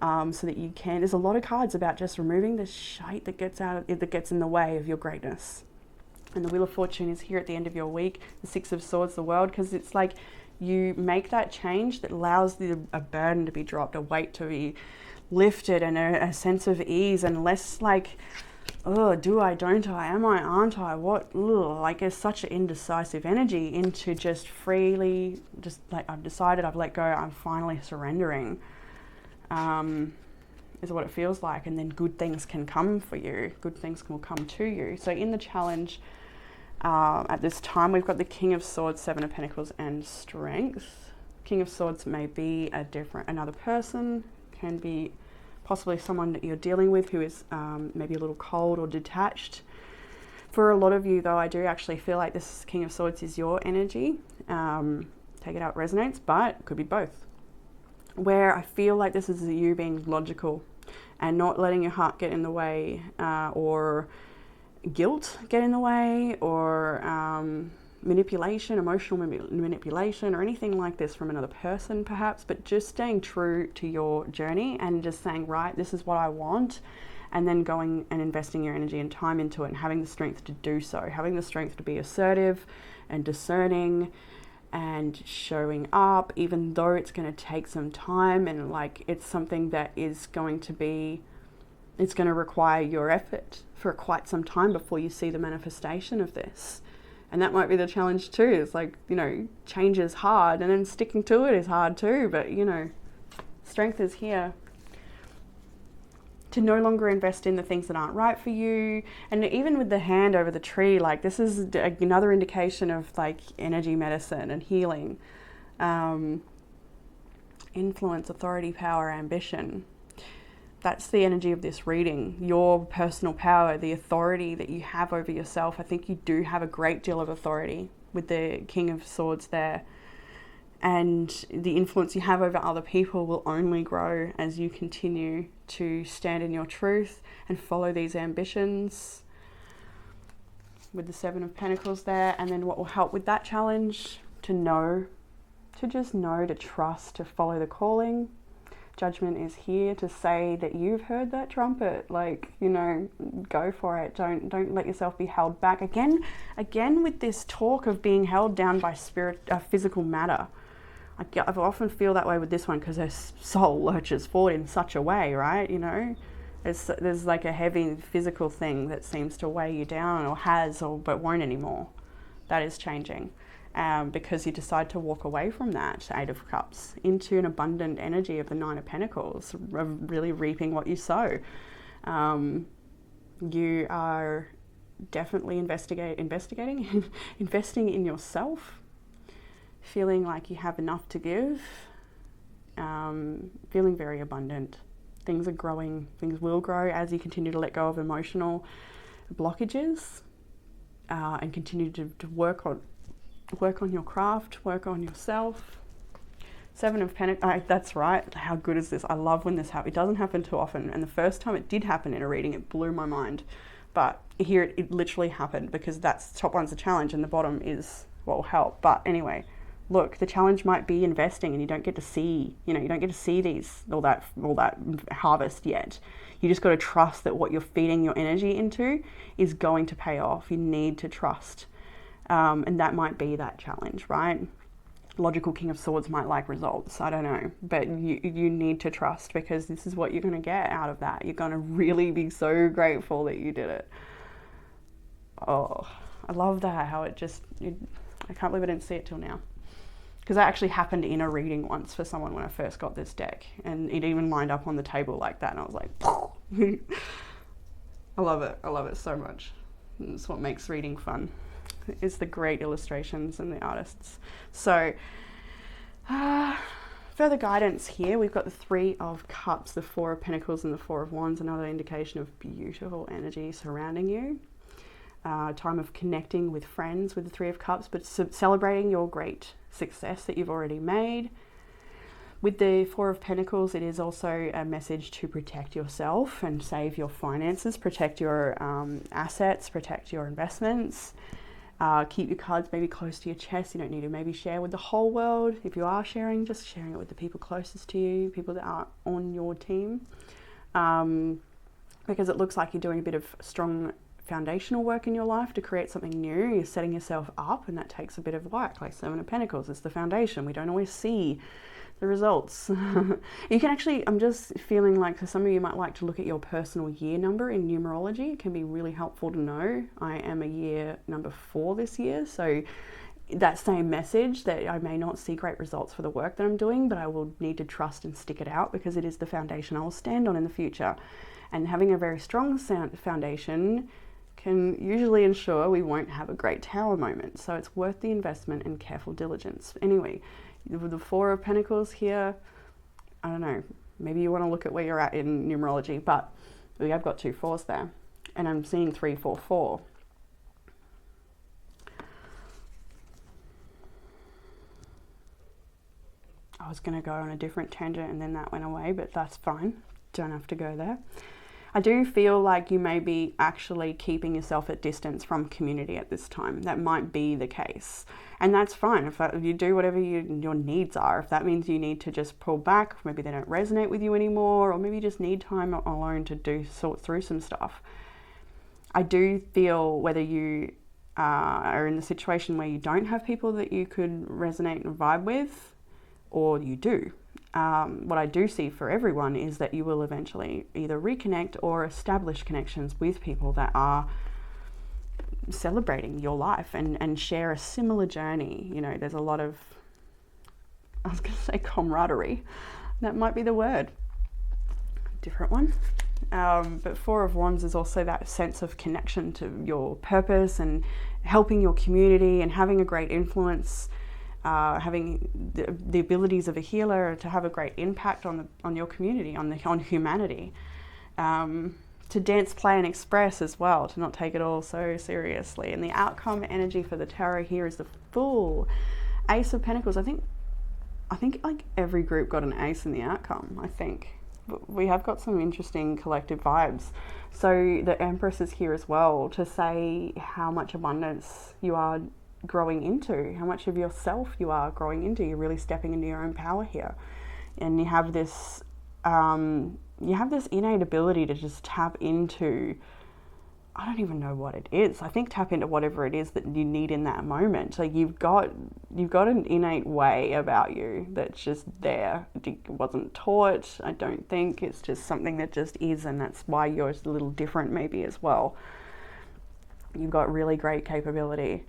So that you can, there's a lot of cards about just removing the shite that gets in the way of your greatness. And the Wheel of Fortune is here at the end of your week, the Six of Swords, the World, because it's like you make that change that allows a burden to be dropped, a weight to be lifted, and a sense of ease, and less like, oh, do I, don't I, am I, aren't I, what, ugh, like there's such an indecisive energy into just freely, just like I've decided, I've let go, I'm finally surrendering. Is what it feels like, and then good things can come for you. Good things will come to you. So in the challenge, at this time, we've got the King of Swords, Seven of Pentacles, and Strength. King of Swords may be another person, can be possibly someone that you're dealing with who is maybe a little cold or detached. For a lot of you, though, I do actually feel like this King of Swords is your energy. Take it out, resonates, but it could be both. Where I feel like this is you being logical and not letting your heart get in the way, or guilt get in the way, or manipulation, emotional manipulation, or anything like this from another person perhaps, but just staying true to your journey and just saying, right, this is what I want, and then going and investing your energy and time into it and having the strength to do so, having the strength to be assertive and discerning and showing up, even though it's going to take some time, and like it's something that is going to require your effort for quite some time before you see the manifestation of this. And that might be the challenge too. It's like, you know, change is hard, and then sticking to it is hard too, but you know, strength is here to no longer invest in the things that aren't right for you. And even with the hand over the tree, like this is another indication of like energy medicine and healing, influence, authority, power, ambition. That's the energy of this reading, your personal power, the authority that you have over yourself. I think you do have a great deal of authority with the King of Swords there. And the influence you have over other people will only grow as you continue to stand in your truth and follow these ambitions. With the Seven of Pentacles there, and then what will help with that challenge, to just know, to trust, to follow the calling. Judgment is here to say that you've heard that trumpet, like, you know, go for it. Don't let yourself be held back. Again with this talk of being held down by physical matter. I often feel that way with this one because her soul lurches forward in such a way, right? You know, there's like a heavy physical thing that seems to weigh you down, or has, but won't anymore. That is changing because you decide to walk away from that Eight of Cups into an abundant energy of the Nine of Pentacles, really reaping what you sow. You are definitely investing in yourself. Feeling like you have enough to give, feeling very abundant. Things are growing, things will grow as you continue to let go of emotional blockages and continue to work on your craft, work on yourself. Seven of Pentacles, that's right, how good is this? I love when this happens. It doesn't happen too often, and the first time it did happen in a reading, it blew my mind. But here it literally happened, because that's top one's the challenge and the bottom is what will help. But anyway, look, the challenge might be investing, and you don't get to see, you don't get to see all that harvest yet. You just got to trust that what you're feeding your energy into is going to pay off. You need to trust. And that might be that challenge, right? Logical King of Swords might like results, I don't know, but you need to trust, because this is what you're going to get out of that. You're going to really be so grateful that you did it. Oh, I love that, how it just, I can't believe I didn't see it till now. Because that actually happened in a reading once for someone when I first got this deck, and it even lined up on the table like that, and I was like, I love it so much. It's what makes reading fun. It's the great illustrations and the artists. So further guidance here, we've got the Three of Cups, the Four of Pentacles, and the Four of Wands, another indication of beautiful energy surrounding you. Time of connecting with friends with the Three of Cups, but celebrating your great success that you've already made. With the Four of Pentacles, it is also a message to protect yourself and save your finances, protect your assets, protect your investments. Keep your cards maybe close to your chest. You don't need to maybe share with the whole world. If you are sharing, just sharing it with the people closest to you, people that are on your team. Because it looks like you're doing a bit of strong foundational work in your life to create something new. You're setting yourself up, and that takes a bit of work. Like Seven of Pentacles is the foundation. We don't always see the results. You can actually, I'm just feeling like for some of you might like to look at your personal year number in numerology. It can be really helpful to know. I am a year number 4 this year, so that same message that I may not see great results for the work that I'm doing, but I will need to trust and stick it out, because it is the foundation I will stand on in the future. And having a very strong foundation can usually ensure we won't have a great tower moment. So it's worth the investment and careful diligence. Anyway, with the Four of Pentacles here, I don't know, maybe you want to look at where you're at in numerology, but we have got 2 4s there, and I'm seeing 3 4 4. I was going to go on a different tangent and then that went away, but that's fine. Don't have to go there. I do feel like you may be actually keeping yourself at distance from community at this time. That might be the case. And that's fine. If you do whatever your needs are, if that means you need to just pull back, maybe they don't resonate with you anymore, or maybe you just need time alone to sort through some stuff. I do feel whether you are in the situation where you don't have people that you could resonate and vibe with, or you do. What I do see for everyone is that you will eventually either reconnect or establish connections with people that are celebrating your life and share a similar journey. There's a lot of, I was going to say camaraderie. That might be the word. Different one. But Four of Wands is also that sense of connection to your purpose and helping your community and having a great influence. Having the abilities of a healer to have a great impact on your community, on humanity, to dance, play, and express as well. To not take it all so seriously. And the outcome energy for the tarot here is the Fool, Ace of Pentacles. I think like every group got an ace in the outcome. I think we have got some interesting collective vibes. So the Empress is here as well to say how much abundance you are growing into, how much of yourself you are growing into. You're really stepping into your own power here, and you have this innate ability to just tap into, I don't even know what it is. I think tap into whatever it is that you need in that moment. Like you've got an innate way about you that's just there. It wasn't taught, I don't think. It's just something that just is, and that's why you're a little different maybe as well. You've got really great capability.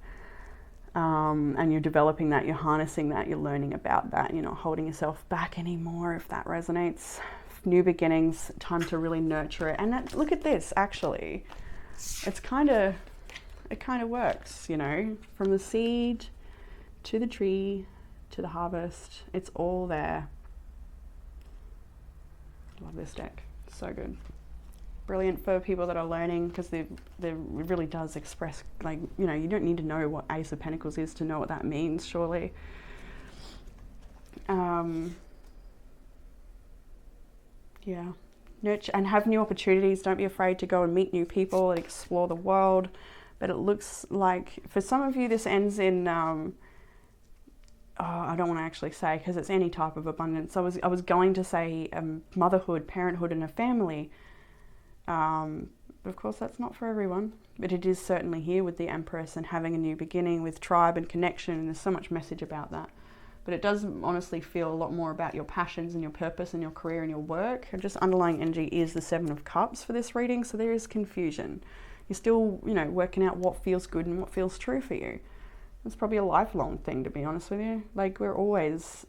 And you're developing that, you're harnessing that, you're learning about that, you're not holding yourself back anymore, if that resonates. New beginnings, time to really nurture it. And look at this, actually. It kind of works, from the seed to the tree to the harvest. It's all there. Love this deck. So good. Brilliant for people that are learning, because it really does express, you don't need to know what Ace of Pentacles is to know what that means, surely. Yeah, nurture and have new opportunities. Don't be afraid to go and meet new people and explore the world. But it looks like for some of you this ends in I don't want to actually say, because it's any type of abundance. I was going to say motherhood, parenthood, and a family. Of course, that's not for everyone, but it is certainly here with the Empress and having a new beginning with tribe and connection. And there's so much message about that. But it does honestly feel a lot more about your passions and your purpose and your career and your work. And just underlying energy is the Seven of Cups for this reading, so there is confusion. You're still, working out what feels good and what feels true for you. It's probably a lifelong thing, to be honest with you. Like, we're always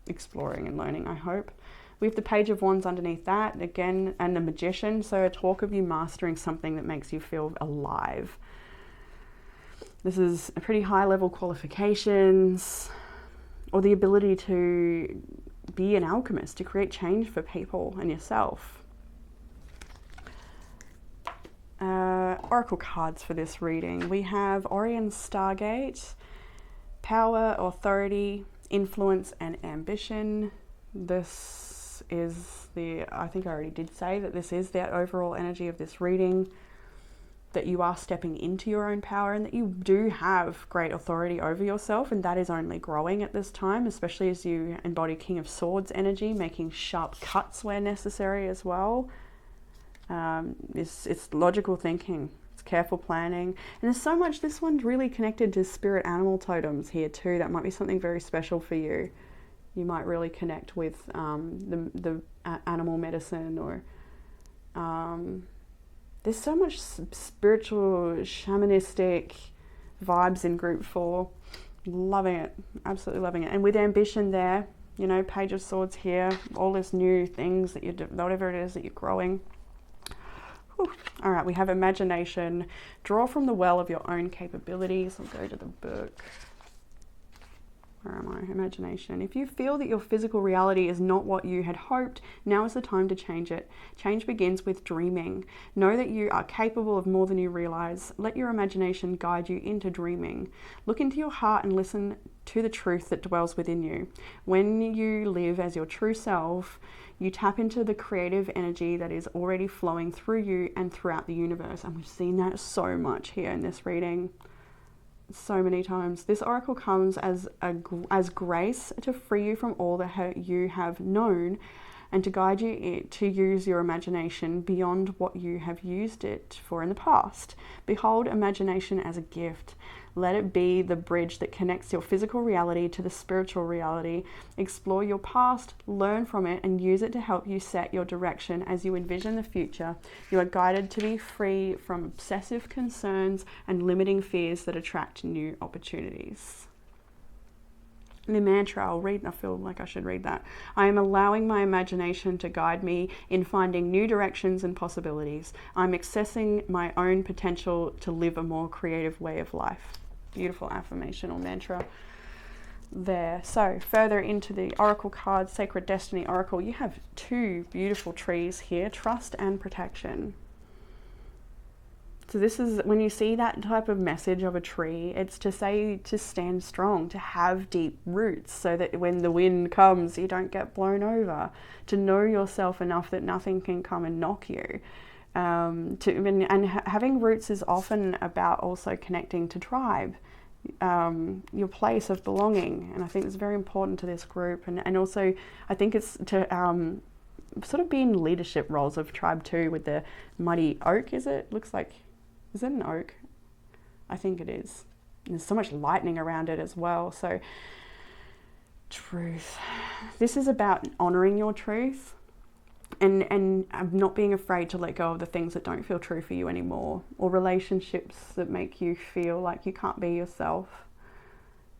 exploring and learning, I hope. We have the Page of Wands underneath that, again, and the Magician. So a talk of you mastering something that makes you feel alive. This is a pretty high level qualifications, or the ability to be an alchemist, to create change for people and yourself. Oracle cards for this reading. We have Orion Stargate, Power, Authority, Influence, and Ambition. This is I think I already did say that this is the overall energy of this reading, that you are stepping into your own power and that you do have great authority over yourself, and that is only growing at this time, especially as you embody King of Swords energy, making sharp cuts where necessary as well. It's logical thinking, it's careful planning, and there's so much. This one's really connected to spirit animal totems here too. That might be something very special for you. You might really connect with the animal medicine, or there's so much spiritual, shamanistic vibes in group 4. Loving it, absolutely loving it. And with ambition there, Page of Swords here, all this new things that whatever it is that you're growing. Whew. All right, we have imagination. Draw from the well of your own capabilities. I'll go to the book. Where am I? Imagination. If you feel that your physical reality is not what you had hoped, now is the time to change it. Change begins with dreaming. Know that you are capable of more than you realize. Let your imagination guide you into dreaming. Look into your heart and listen to the truth that dwells within you. When you live as your true self, you tap into the creative energy that is already flowing through you and throughout the universe. And we've seen that so much here in this reading. So many times. This oracle comes as grace to free you from all the hurt you have known, and to guide you to use your imagination beyond what you have used it for in the past. Behold imagination as a gift. Let it be the bridge that connects your physical reality to the spiritual reality. Explore your past, learn from it, and use it to help you set your direction as you envision the future. You are guided to be free from obsessive concerns and limiting fears that attract new opportunities. The mantra I'll read, I feel like I should read that. I am allowing my imagination to guide me in finding new directions and possibilities. I'm accessing my own potential to live a more creative way of life. Beautiful affirmation or mantra there. So further into the oracle card, Sacred Destiny Oracle, you have 2 beautiful trees here, trust and protection. So this is, when you see that type of message of a tree, it's to say to stand strong, to have deep roots so that when the wind comes, you don't get blown over, to know yourself enough that nothing can come and knock you. Having roots is often about also connecting to tribe, your place of belonging. And I think it's very important to this group. And also, I think it's to sort of be in leadership roles of tribe too, with the mighty oak, is it? Looks like, is it an oak? I think it is. There's so much lightning around it as well. So, truth. This is about honoring your truth and not being afraid to let go of the things that don't feel true for you anymore, or relationships that make you feel like you can't be yourself.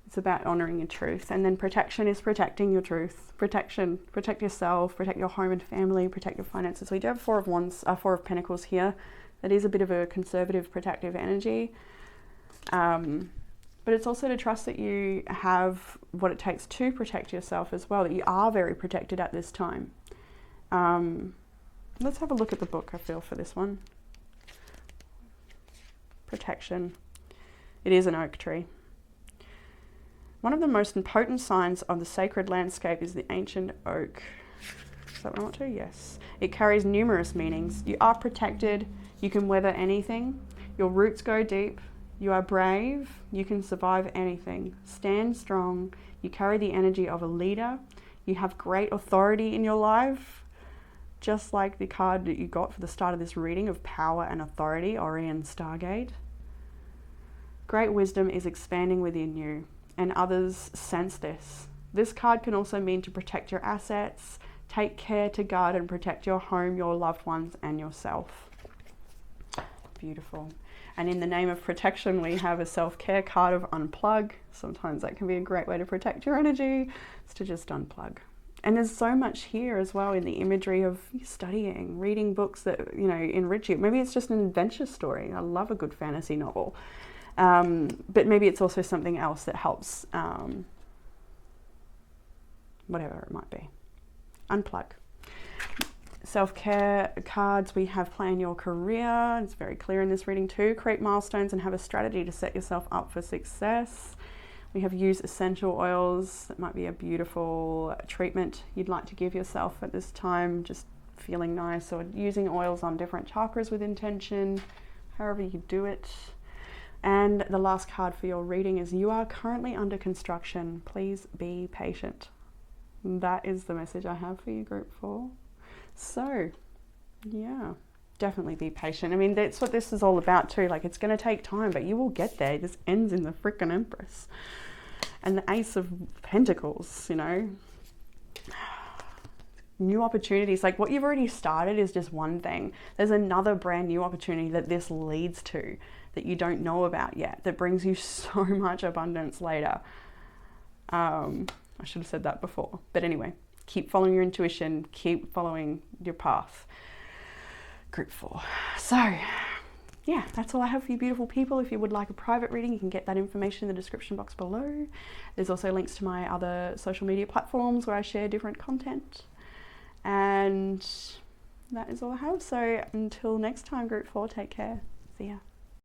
It's about honoring your truth. And then protection is protecting your truth. Protection, protect yourself, protect your home and family, protect your finances. We do have 4 of Pentacles here. That is a bit of a conservative, protective energy. But it's also to trust that you have what it takes to protect yourself as well, that you are very protected at this time. Let's have a look at the book, I feel, for this one. Protection. It is an oak tree. One of the most potent signs of the sacred landscape is the ancient oak. Is that what I want to? Yes. It carries numerous meanings. You are protected. You can weather anything. Your roots go deep. You are brave. You can survive anything. Stand strong. You carry the energy of a leader. You have great authority in your life. Just like the card that you got for the start of this reading of power and authority, Orion Stargate. Great wisdom is expanding within you, and others sense this. This card can also mean to protect your assets, take care to guard and protect your home, your loved ones, and yourself. Beautiful. And in the name of protection, we have a self-care card of unplug. Sometimes that can be a great way to protect your energy. It's to just unplug. And there's so much here as well in the imagery of studying, reading books that, you know, enrich you. Maybe it's just an adventure story. I love a good fantasy novel. But maybe it's also something else that helps, whatever it might be. Unplug. Self-care cards, we have plan your career. It's very clear in this reading too. Create milestones and have a strategy to set yourself up for success. We have use essential oils. That might be a beautiful treatment you'd like to give yourself at this time, just feeling nice, or using oils on different chakras with intention, however you do it. And the last card for your reading is you are currently under construction. Please be patient. That is the message I have for you, Group 4. So, yeah, definitely be patient. I mean, that's what this is all about too. Like, it's going to take time, but you will get there. This ends in the frickin' Empress. And the Ace of Pentacles, you know. New opportunities. Like, what you've already started is just one thing. There's another brand new opportunity that this leads to that you don't know about yet, that brings you so much abundance later. I should have said that before. But anyway, keep following your intuition. Keep following your path. Group 4. So, yeah, that's all I have for you beautiful people. If you would like a private reading, you can get that information in the description box below. There's also links to my other social media platforms where I share different content. And that is all I have. So until next time, Group 4, take care. See ya.